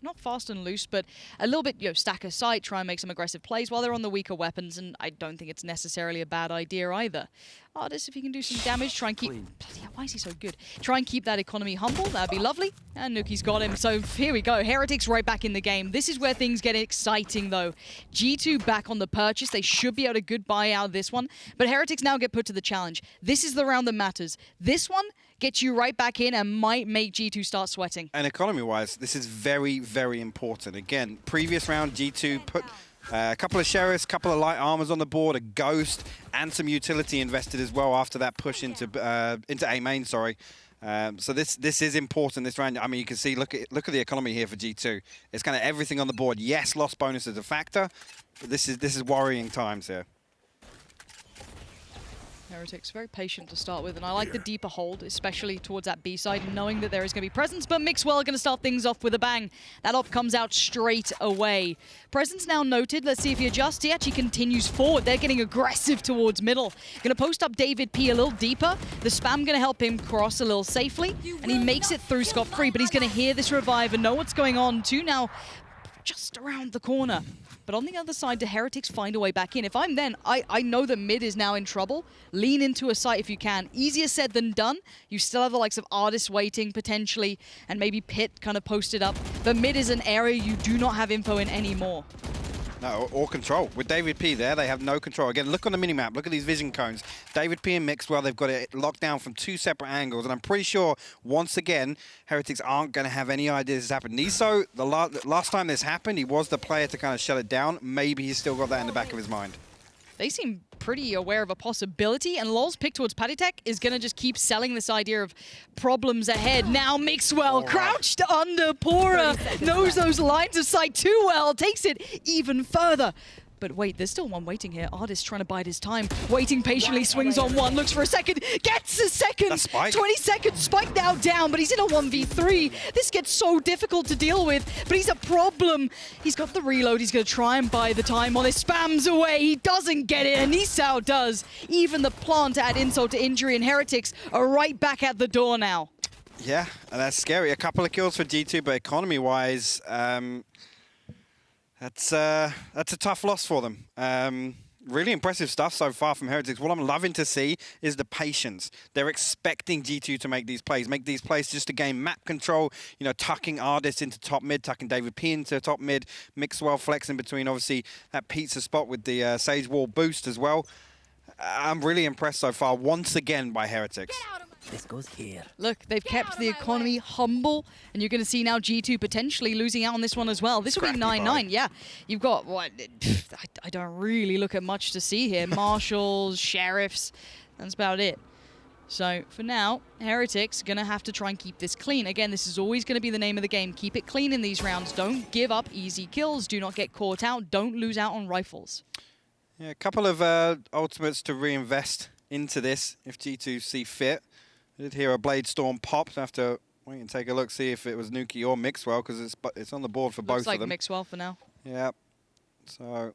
not fast and loose, but a little bit, you know, stack aside, try and make some aggressive plays while they're on the weaker weapons, and I don't think it's necessarily a bad idea either. Ardis, if he can do some damage, try and keep... Bloody hell, why is he so good? Try and keep that economy humble, that'd be lovely. And Nuki's got him, so here we go. Heretics right back in the game. This is where things get exciting, though. G2 back on the purchase. They should be able to good buy out this one, but Heretics now get put to the challenge. This is the round that matters. This one gets you right back in and might make G2 start sweating.
And economy-wise, this is very, very important. Again, previous round, G2 put a couple of sheriffs, couple of light armors on the board, a ghost, and some utility invested as well after that push into A main. Sorry. So this is important this round. I mean, you can see look at the economy here for G2. It's kind of everything on the board. Yes, lost bonus is a factor, but this is worrying times here.
Heretics very patient to start with, and I like the deeper hold, especially towards that B side, knowing that there is going to be presence, but Mixwell going to start things off with a bang. That op comes out straight away. Presence now noted. Let's see if he adjusts. He actually continues forward. They're getting aggressive towards middle. Going to post up David P a little deeper. The spam going to help him cross a little safely, and he makes it through scot-free, but he's going to hear this revive and know what's going on too now. just around the corner. But on the other side, do Heretics find a way back in? If I'm then, I know that mid is now in trouble. Lean into a site if you can. Easier said than done. You still have the likes of Artists waiting, potentially, and maybe Pit kind of posted up. But mid is an area you do not have info in anymore.
No, or control. With David P there, they have no control. Again, look on the minimap. Look at these vision cones. David P and Mixwell, they've got it locked down from 2 separate angles. And I'm pretty sure, once again, Heretics aren't going to have any idea this happened. Niso, the last time this happened, he was the player to kind of shut it down. Maybe he's still got that in the back of his mind.
They seem pretty aware of a possibility, and LoL's pick towards Patitech is going to just keep selling this idea of problems ahead. Now Mixwell crouched under Pora, knows those lines of sight too well, takes it even further. But wait, there's still one waiting here. Artist trying to bide his time, waiting patiently, swings on one, looks for a second, gets a second! 20 seconds, Spike now down, but he's in a 1v3. This gets so difficult to deal with, but he's a problem. He's got the reload, he's gonna try and buy the time on this, spams away, he doesn't get it, and Nisao does. Even the plant to add insult to injury, and Heretics are right back at the door now.
Yeah, and that's scary. A couple of kills for G2, but economy-wise, that's a tough loss for them. Really impressive stuff so far from Heretics. What I'm loving to see is the patience. They're expecting G2 to make these plays just to gain map control, you know, tucking Artists into top mid, tucking David P into top mid, Mixwell flexing between, obviously, that pizza spot with the Sage Wall boost as well. I'm really impressed so far, once again, by Heretics.
This goes here.
Look, they've kept the economy humble, and you're going to see now G2 potentially losing out on this one as well. This will be 9-9. Yeah, you've got, what, I don't really look at much to see here. Marshals, Sheriffs, that's about it. So for now, Heretics going to have to try and keep this clean. Again, this is always going to be the name of the game. Keep it clean in these rounds. Don't give up easy kills. Do not get caught out. Don't lose out on rifles.
Yeah, a couple of ultimates to reinvest into this if G2 see fit. I did hear a Blade Storm pop. So I have to wait and take a look, see if it was Nuki or Mixwell, because it's on the board for both of them.
Looks like Mixwell for now.
Yeah. So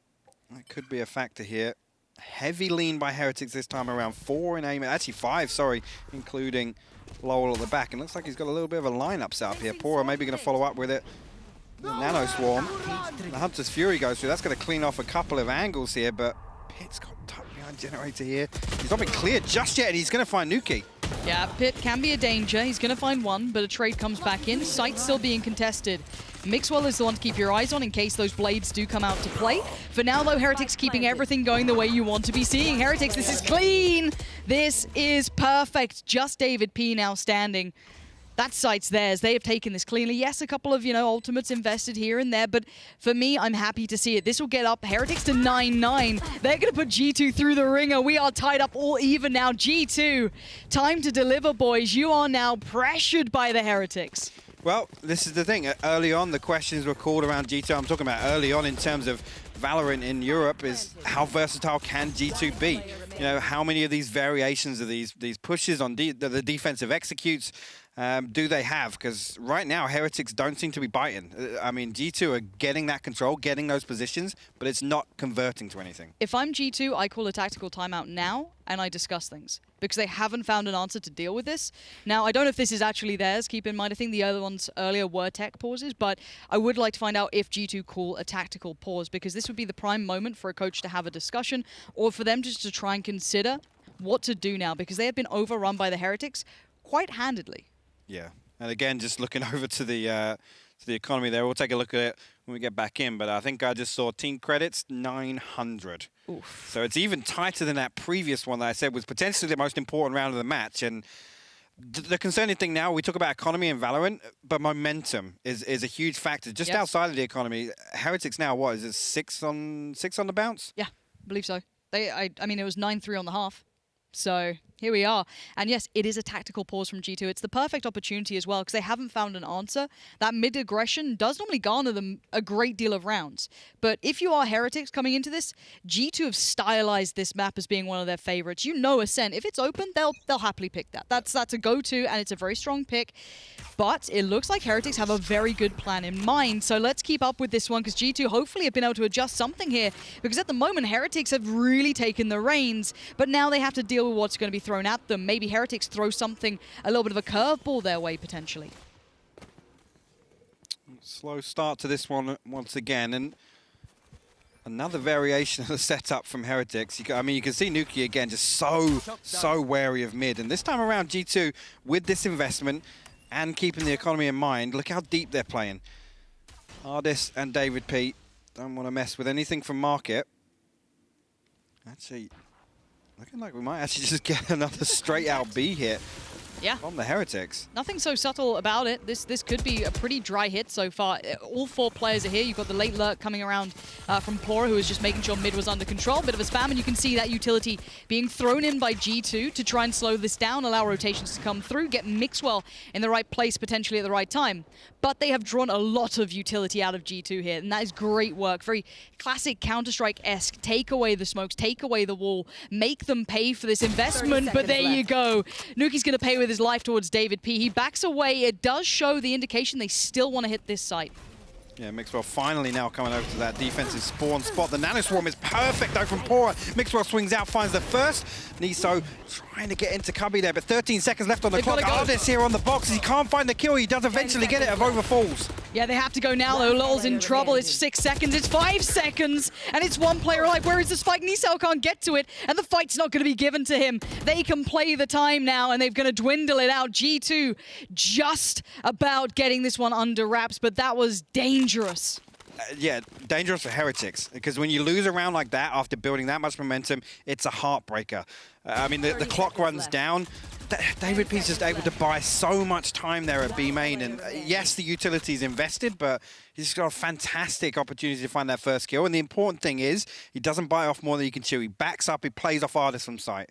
that could be a factor here. Heavy lean by Heretics this time around. 4 in aim. Actually 5, sorry, including Lowell at the back. And looks like he's got a little bit of a lineup set up here. Pora maybe going to follow up with it. The Nano Swarm. The Hunter's Fury goes through. That's going to clean off a couple of angles here, but Pit's got tucked behind Generator here. He's not been cleared just yet, and he's going to find Nuki.
Yeah, Pit can be a danger. He's going to find one, but a trade comes back in. Site's still being contested. Mixwell is the one to keep your eyes on in case those blades do come out to play. For now, though, Heretics keeping everything going the way you want to be seeing. Heretics, this is clean. This is perfect. Just David P now standing. That site's theirs. They have taken this cleanly. Yes, a couple of, ultimates invested here and there, but for me, I'm happy to see it. This will get up Heretics to 9-9. They're going to put G2 through the ringer. We are tied up all even now. G2, time to deliver, boys. You are now pressured by the Heretics.
Well, this is the thing. Early on, the questions were called around G2. I'm talking about early on in terms of VALORANT in Europe is how versatile can G2 be? How many of these variations of these pushes on the defensive executes do they have? Because right now, Heretics don't seem to be biting. I mean, G2 are getting that control, getting those positions, but it's not converting to anything.
If I'm G2, I call a tactical timeout now, and I discuss things. Because they haven't found an answer to deal with this. Now, I don't know if this is actually theirs. Keep in mind, I think the other ones earlier were tech pauses, but I would like to find out if G2 call a tactical pause, because this would be the prime moment for a coach to have a discussion, or for them just to try and consider what to do now, because they have been overrun by the Heretics quite handedly.
Yeah, and again, just looking over to the economy there, we'll take a look at it when we get back in, but I think I just saw team credits, 900.
Oof.
So it's even tighter than that previous one that I said was potentially the most important round of the match. And the concerning thing now, we talk about economy and VALORANT, but momentum is a huge factor. Just outside of the economy, Heretics now, what, is it 6 on the bounce?
Yeah, I believe so. I mean, it was 9-3 on the half. So here we are. And yes, it is a tactical pause from G2. It's the perfect opportunity as well because they haven't found an answer. That mid-aggression does normally garner them a great deal of rounds. But if you are Heretics coming into this, G2 have stylized this map as being one of their favorites. Ascent, if it's open, they'll happily pick that. That's a go-to, and it's a very strong pick. But it looks like Heretics have a very good plan in mind. So let's keep up with this one because G2 hopefully have been able to adjust something here. Because at the moment, Heretics have really taken the reins. But now they have to deal with what's going to be thrown at them. Maybe Heretics throw something, a little bit of a curveball their way, potentially.
Slow start to this one once again, and another variation of the setup from Heretics. I mean, you can see Nuki again, just so wary of mid. And this time around, G2, with this investment and keeping the economy in mind, look how deep they're playing. Ardis and David P don't want to mess with anything from Market. Actually, looking like we might actually just get another straight out B hit.
Yeah.
From the Heretics.
Nothing so subtle about it. This could be a pretty dry hit so far. All 4 players are here. You've got the late lurk coming around from Pora, who is just making sure mid was under control. Bit of a spam, and you can see that utility being thrown in by G2 to try and slow this down, allow rotations to come through, get Mixwell in the right place potentially at the right time. But they have drawn a lot of utility out of G2 here, and that is great work. Very classic Counter-Strike-esque. Take away the smokes, take away the wall, make them pay for this investment. But there you go. Nuki's going to pay with his life towards David P. He backs away. It does show the indication they still want to hit this site.
Yeah, Mixwell finally now coming over to that defensive spawn spot. The Nano Swarm is perfect though from Pora. Mixwell swings out, finds the first. Niso trying to get into Cubby there, but 13 seconds left on the clock. Ardis here on the box. He can't find the kill. He does eventually get it. Avova falls.
Yeah, they have to go now though. Lol's in trouble. It's 6 seconds. It's 5 seconds. And it's one player alive. Where is the spike? Niso can't get to it. And the fight's not going to be given to him. They can play the time now, and they're going to dwindle it out. G2 just about getting this one under wraps, but that was dangerous.
Yeah, dangerous for Heretics, because when you lose a round like that after building that much momentum, it's a heartbreaker. I mean, the clock runs down. David P's just able to buy so much time there at B main, and yes, the utility's invested, but he's got a fantastic opportunity to find that first kill, and the important thing is, he doesn't buy off more than he can chew. He backs up, he plays off Ardis from sight.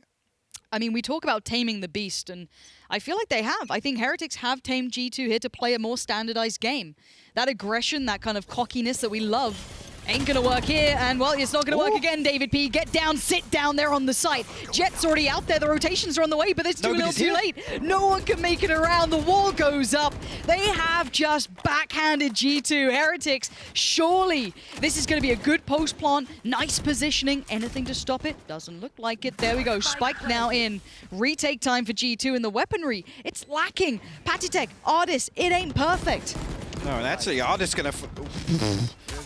I mean, we talk about taming the beast, and I feel like they have. I think Heretics have tamed G2 here to play a more standardized game. That aggression, that kind of cockiness that we love, ain't gonna work here, and well, it's not gonna work again, David P. Get down, sit down there on the site. Jet's already out there, the rotations are on the way, but it's too little too late. No one can make it around, the wall goes up. They have just backhanded G2. Heretics, surely this is gonna be a good post plant, nice positioning. Anything to stop it? Doesn't look like it. There we go, Spike now in. Retake time for G2, and the weaponry, it's lacking. Patitek, Ardis, it ain't perfect.
No, and actually, Ardis gonna...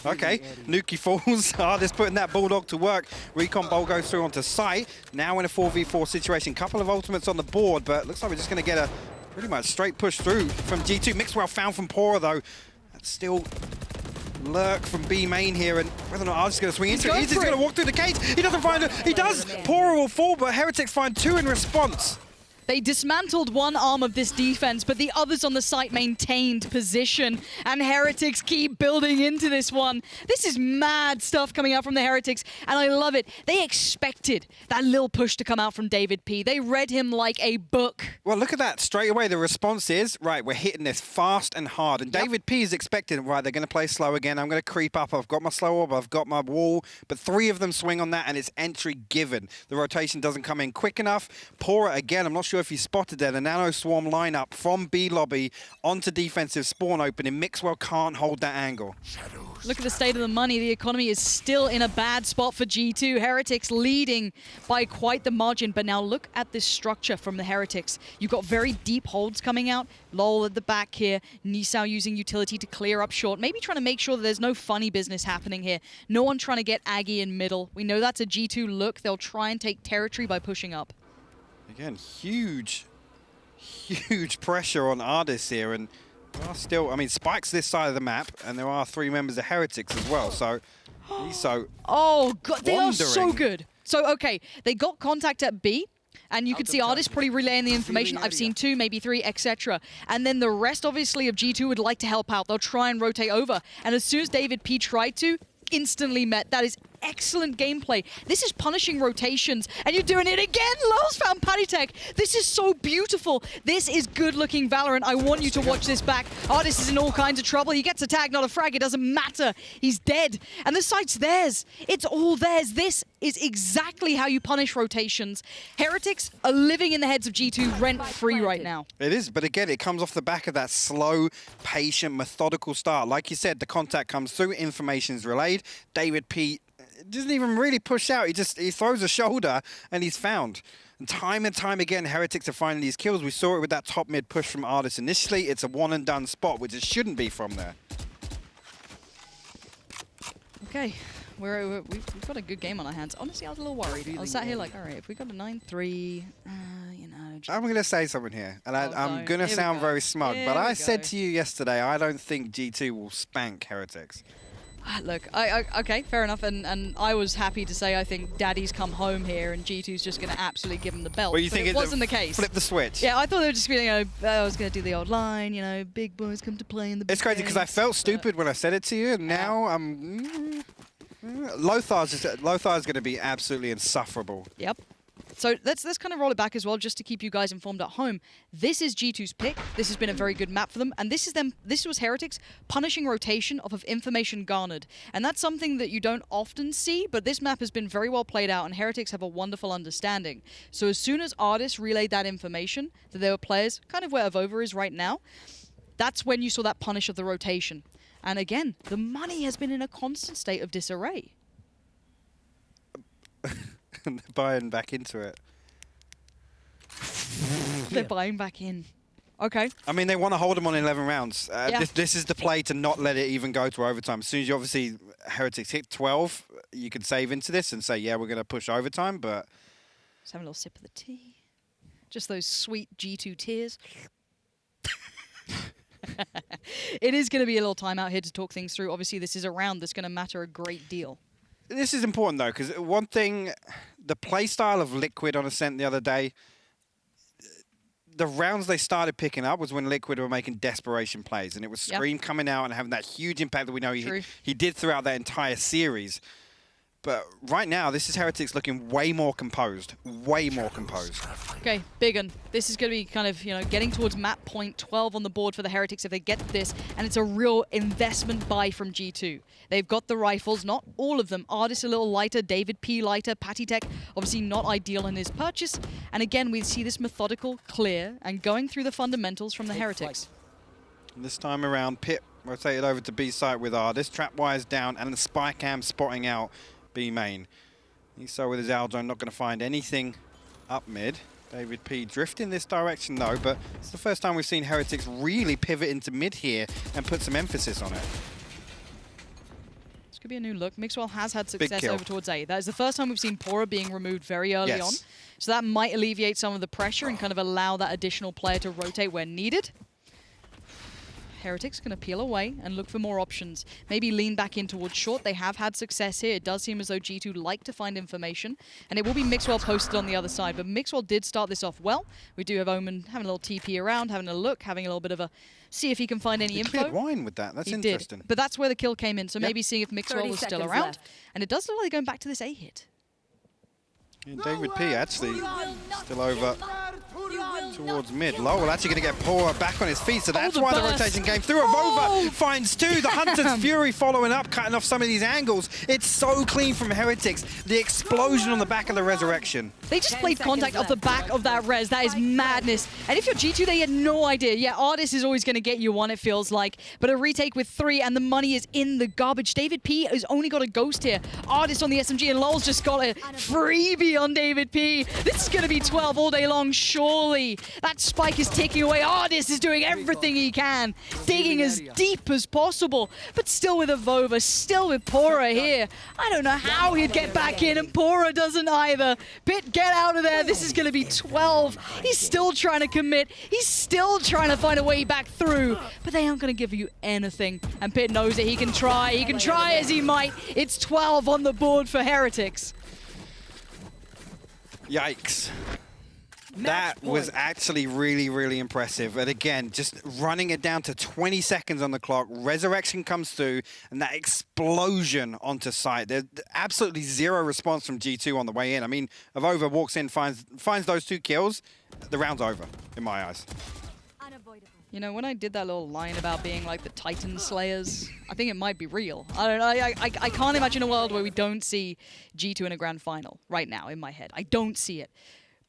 Okay, Nuki falls. Ardis putting that Bulldog to work. Recon Bowl goes through onto site. Now in a 4v4 situation. Couple of ultimates on the board, but looks like we're just gonna get a pretty much straight push through from G2. Mixwell found from Pora though. That's still lurk from B main here, and whether or not Ardis is gonna swing into it. He's just gonna walk through the cage. He doesn't find it. He does. Pora will fall, but Heretics find 2 in response.
They dismantled one arm of this defense, but the others on the site maintained position, and Heretics keep building into this one. This is mad stuff coming out from the Heretics, and I love it. They expected that little push to come out from David P. They read him like a book.
Well, look at that. Straight away, the response is, right, we're hitting this fast and hard. And David P is expecting, right, they're going to play slow again. I'm going to creep up. I've got my slow orb. I've got my wall. But 3 of them swing on that, and it's entry given. The rotation doesn't come in quick enough. Pora, again, I'm not sure if you spotted there, the Nano Swarm lineup from B lobby onto defensive spawn opening. Mixwell can't hold that angle.
Look at the state of the money. The economy is still in a bad spot for G2. Heretics leading by quite the margin. But now look at this structure from the Heretics. You've got very deep holds coming out. Lol at the back here. Nisao using utility to clear up short. Maybe trying to make sure that there's no funny business happening here. No one trying to get Aggie in middle. We know that's a G2 look. They'll try and take territory by pushing up.
Again, huge pressure on Ardis here, and still, I mean, Spike's this side of the map, and there are 3 members of Heretics as well, so he's so
oh, God, they are so good. So, okay, they got contact at B, and you could see Ardis probably relaying the information. I've seen 2, maybe 3, etc. And then the rest, obviously, of G2 would like to help out. They'll try and rotate over, and as soon as David P tried to, instantly met. That is excellent gameplay. This is punishing rotations, and you're doing it again. Lars found Patitek. This is so beautiful. This is good-looking Valorant. I want you to watch this back. Ardis is in all kinds of trouble. He gets a tag, not a frag. It doesn't matter. He's dead, and the site's theirs. It's all theirs. This is exactly how you punish rotations. Heretics are living in the heads of G2 rent-free right now.
It is, but again, it comes off the back of that slow, patient, methodical start. Like you said, the contact comes through, information's relayed. David P doesn't even really push out. He throws a shoulder, and he's found. And time again, Heretics are finding these kills. We saw it with that top mid push from Ardis initially. It's a one-and-done spot, which it shouldn't be from there.
Okay, we've got a good game on our hands. Honestly, I was a little worried. I was sat here like, all right, if we got a 9-3, you know.
I'm going to say something here, and I'm
don't.
going to
Here we
sound
go.
very smug,
Here
but
we
I said
go.
to you yesterday, I don't think G2 will spank Heretics.
Look, okay, fair enough, and I was happy to say I think Daddy's come home here, and G2's just going to absolutely give him the belt.
Well, you
but
think
it wasn't the case.
Flip the switch.
Yeah, I thought they were just going to, I was going to do the old line, you know, big boys come to play in the big
It's crazy because I
games,
felt
but-
stupid when I said it to you, and now I'm. Lothar's going to be absolutely insufferable.
Yep. So let's kind of roll it back as well, just to keep you guys informed at home. This is G2's pick. This has been a very good map for them, and this is them. This was Heretics punishing rotation off of information garnered, and that's something that you don't often see. But this map has been very well played out, and Heretics have a wonderful understanding. So as soon as Artis relayed that information that there were players, kind of where Avova is right now, that's when you saw that punish of the rotation. And again, the money has been in a constant state of disarray.
And they're buying back into it.
They're buying back in. Okay.
I mean, they want to hold them on 11 rounds.
Yeah.
This is the play to not let it even go to overtime. As soon as you obviously Heretics hit 12, you can save into this and say, yeah, we're going to push overtime, but...
Just having a little sip of the tea. Just those sweet G2 tears. It is going to be a little time out here to talk things through. Obviously, this is a round that's going to matter a great deal.
This is important, though, because one thing, the play style of Liquid on Ascent the other day, the rounds they started picking up was when Liquid were making desperation plays, and it was
Yep.
Scream coming out and having that huge impact that we know
True.
he did throughout that entire series. But right now, this is Heretics looking way more composed. Way more composed.
Okay, big one. This is going to be kind of, you know, getting towards map point 12 on the board for the Heretics if they get this, and it's a real investment buy from G2. They've got the rifles, not all of them. Artis a little lighter, David P lighter, Patty Tech obviously not ideal in his purchase. And again, we see this methodical clear and going through the fundamentals from the Heretics.
This time around, Pit rotated over to B site with Artis. Trapwires down, and the spy cam spotting out B main. He's with his Aldo, not going to find anything up mid. David P drifting this direction though, but it's the first time we've seen Heretics really pivot into mid here and put some emphasis on it.
This could be a new look. Mixwell has had
Big
success
kill.
over towards A. That is the first time we've seen Pora being removed very early
Yes.
on. So that might alleviate some of the pressure and kind of allow that additional player to rotate where needed. Heretics going to peel away and look for more options. Maybe lean back in towards short. They have had success here. It does seem as though G2 like to find information. And it will be Mixwell posted on the other side. But Mixwell did start this off well. We do have Omen having a little TP around, having a look, having a little bit of a... See if he can find any
He
info.
cleared wine with that. That's
He
interesting.
did. But that's where the kill came in. So
Yep.
maybe seeing if Mixwell
30
was still
seconds
around.
left.
And it does look like they're going back to this A hit.
And David P actually still over towards mid. Lowell actually going to get Pora back on his feet, so that's
the
why the
burst.
rotation came through. Avova finds two. The Hunter's Fury following up, cutting off some of these angles. It's so clean from Heretics. The explosion on the back of the Resurrection.
They just
10
played contact
seconds
off the back of that res. That is madness. And if you're G2, they had no idea. Yeah, Artis is always going to get you one, it feels like. But a retake with 3, and the money is in the garbage. David P has only got a ghost here. Artis on the SMG, and Lowell's just got a freebie on David P. This is going to be 12 all day long, surely. That spike is taking away. Artis is doing everything he can, digging as deep as possible. But still with Avova, still with Pora here. I don't know how he'd get back in, and Pora doesn't either. Pit, get out of there. This is going to be 12. He's still trying to commit. He's still trying to find a way back through. But they aren't going to give you anything. And Pit knows that he can try. He can try as he might. It's 12 on the board for Heretics.
Yikes. That was actually really, really impressive. And again, just running it down to 20 seconds on the clock. Resurrection comes through, and that explosion onto site. There's absolutely zero response from G2 on the way in. I mean, Avova walks in, finds those 2 kills. The round's over, in my eyes.
You know, when I did that little line about being like the Titan Slayers, I think it might be real. I don't know. I can't imagine a world where we don't see G2 in a grand final right now in my head. I don't see it.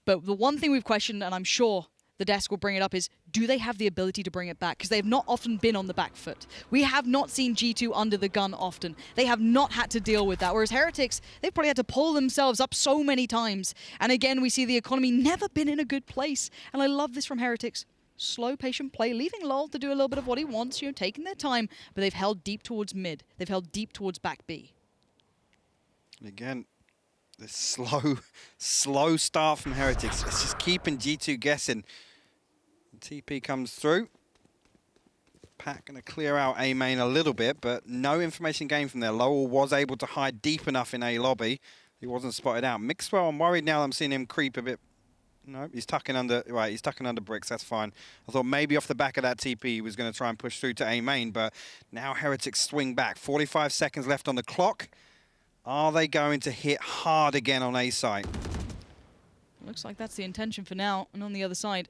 But the one thing we've questioned, and I'm sure the desk will bring it up, is do they have the ability to bring it back? Because they have not often been on the back foot. We have not seen G2 under the gun often. They have not had to deal with that. Whereas Heretics, they've probably had to pull themselves up so many times. And again, we see the economy never been in a good place. And I love this from Heretics. Slow, patient play, leaving Lol to do a little bit of what he wants, you know, taking their time, but they've held deep towards mid. They've held deep towards back B.
And again, this slow start from Heretics. It's just keeping G2 guessing. TP comes through. Pat going to clear out A main a little bit, but no information gained from there. Lowell was able to hide deep enough in A lobby. He wasn't spotted out. Mixwell, I'm worried now. I'm seeing him creep a bit. No, he's tucking under. Right, he's tucking under bricks. That's fine. I thought maybe off the back of that TP he was going to try and push through to A main, but now Heretics swing back. 45 seconds left on the clock. Are they going to hit hard again on A site?
Looks like that's the intention for now. And on the other side,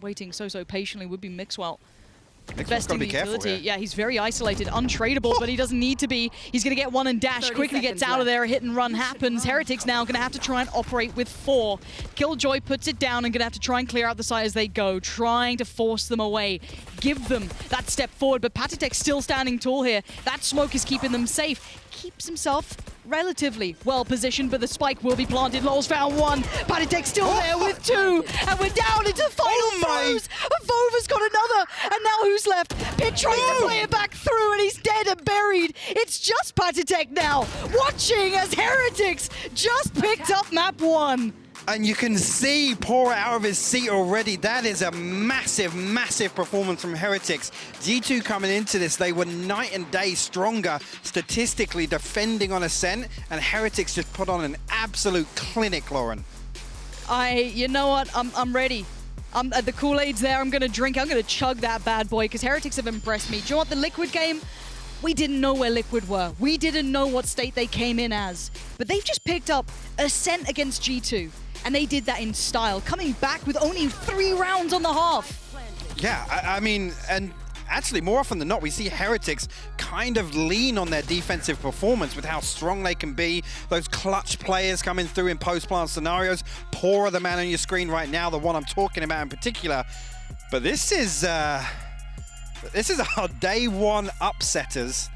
waiting so patiently would be Mixwell. Investing the utility. Yeah, he's very isolated, untradeable, but he doesn't need to be. He's going to get one and dash, quickly gets out of there, a hit and run happens. Heretics now going to have to try and operate with 4. Killjoy puts it down and going to have to try and clear out the site as they go, trying to force them away, give them that step forward, but Patitek still standing tall here. That smoke is keeping them safe. Keeps himself relatively well positioned, but the spike will be planted. Lowell's found 1. Patitek still there with 2. And we're down into the final throws. Vova's got another. And now who's left? Pit tries to play it back through, and he's dead and buried. It's just Patitek now, watching as Heretics just picked up map 1.
And you can see Pora out of his seat already. That is a massive, massive performance from Heretics. G2 coming into this, they were night and day stronger statistically defending on Ascent, and Heretics just put on an absolute clinic, Lauren.
You know what? I'm ready. The Kool-Aid's there. I'm going to drink. I'm going to chug that bad boy because Heretics have impressed me. Do you know what? The Liquid game, we didn't know where Liquid were. We didn't know what state they came in as. But they've just picked up Ascent against G2. And they did that in style, coming back with only 3 rounds on the half.
Yeah, I mean, and actually more often than not, we see Heretics kind of lean on their defensive performance with how strong they can be. Those clutch players coming through in post-plant scenarios. Pora, the man on your screen right now, the one I'm talking about in particular. But this is our day 1 upsetters.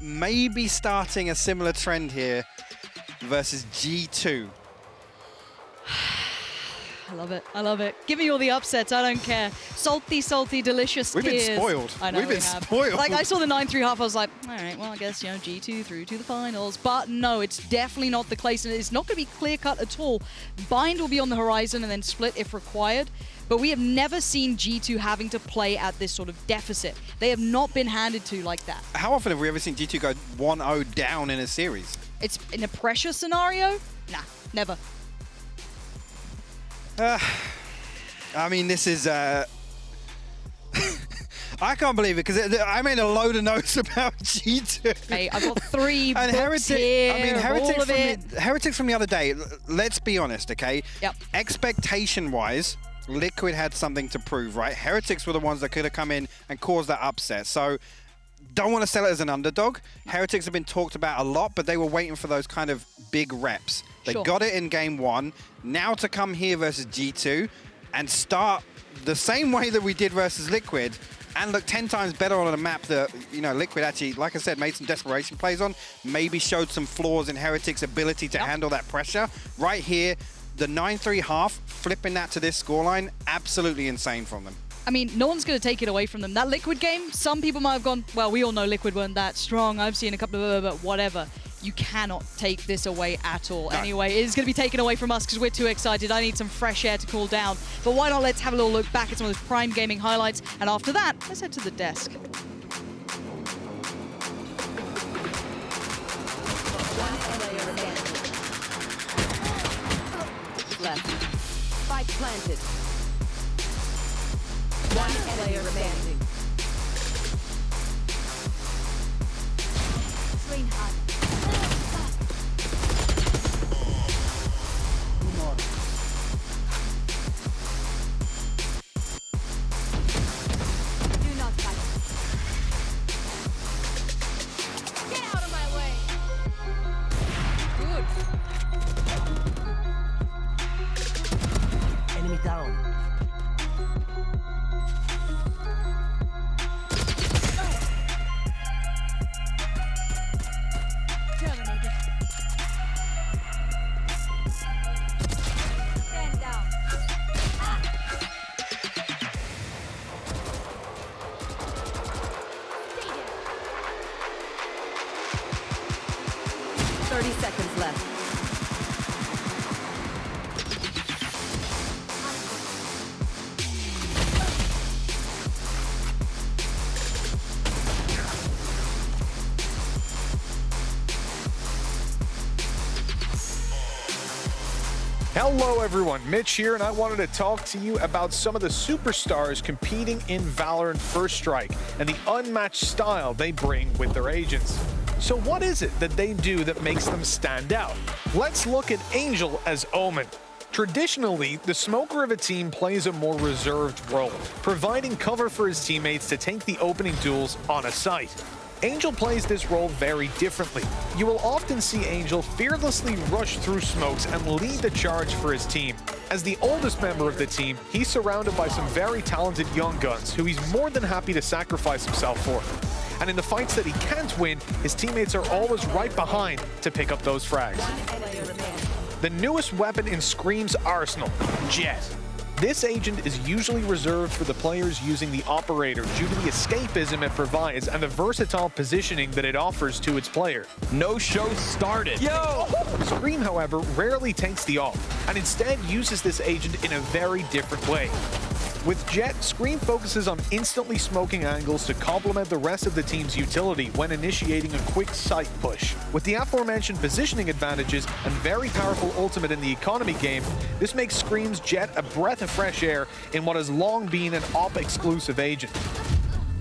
Maybe starting a similar trend here versus G2.
I love it. I love it. Give me all the upsets. I don't care. Salty, salty, delicious
We've
tears.
been spoiled.
I know
We've been spoiled.
Like, I saw the 9-3 half. I was like, all right, well, I guess, you know, G2 through to the finals. But no, it's definitely not the case. And it's not going to be clear-cut at all. Bind will be on the horizon and then split if required. But we have never seen G2 having to play at this sort of deficit. They have not been handed to like that.
How often have we ever seen G2 go 1-0 down in a series?
It's in a pressure scenario? Nah, never.
I mean, this is... I can't believe it, because I made a load of notes about G2.
Hey, I've got 3
and
books here,
I mean, Heretics from the other day, let's be honest, okay?
Yep.
Expectation-wise, Liquid had something to prove, right? Heretics were the ones that could have come in and caused that upset. So, don't want to sell it as an underdog. Heretics have been talked about a lot, but they were waiting for those kind of big reps. They got it in game 1. Now to come here versus G2 and start the same way that we did versus Liquid and look 10 times better on a map that, you know, Liquid actually, like I said, made some desperation plays on, maybe showed some flaws in Heretics' ability to handle that pressure. Right here, the 9-3 half, flipping that to this scoreline, absolutely insane from them.
I mean, no one's going to take it away from them. That Liquid game, some people might have gone, well, we all know Liquid weren't that strong. I've seen a couple of, but whatever. You cannot take this away at all. No. Anyway, it is going to be taken away from us because we're too excited. I need some fresh air to cool down. But why not let's have a little look back at some of those Prime Gaming highlights. And after that, let's head to the desk.
Left. Spike planted. One player remaining. Screen hot. Do not fight. Get out of my way. Good. Enemy down.
Hello everyone, Mitch here, and I wanted to talk to you about some of the superstars competing in VALORANT First Strike and the unmatched style they bring with their agents. So what is it that they do that makes them stand out? Let's look at Angel as Omen. Traditionally, the smoker of a team plays a more reserved role, providing cover for his teammates to take the opening duels on a site. Angel plays this role very differently. You will often see Angel fearlessly rush through smokes and lead the charge for his team. As the oldest member of the team, he's surrounded by some very talented young guns who he's more than happy to sacrifice himself for. And in the fights that he can't win, his teammates are always right behind to pick up those frags. The newest weapon in Scream's arsenal, Jet. This agent is usually reserved for the players using the operator due to the escapism it provides and the versatile positioning that it offers to its player.
No show started.
Yo! Scream, however, rarely takes the off and instead uses this agent in a very different way. With Jet, Scream focuses on instantly smoking angles to complement the rest of the team's utility when initiating a quick site push. With the aforementioned positioning advantages and very powerful ultimate in the economy game, this makes Scream's Jet a breath of fresh air in what has long been an op-exclusive agent.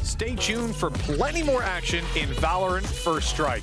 Stay tuned for plenty more action in VALORANT First Strike.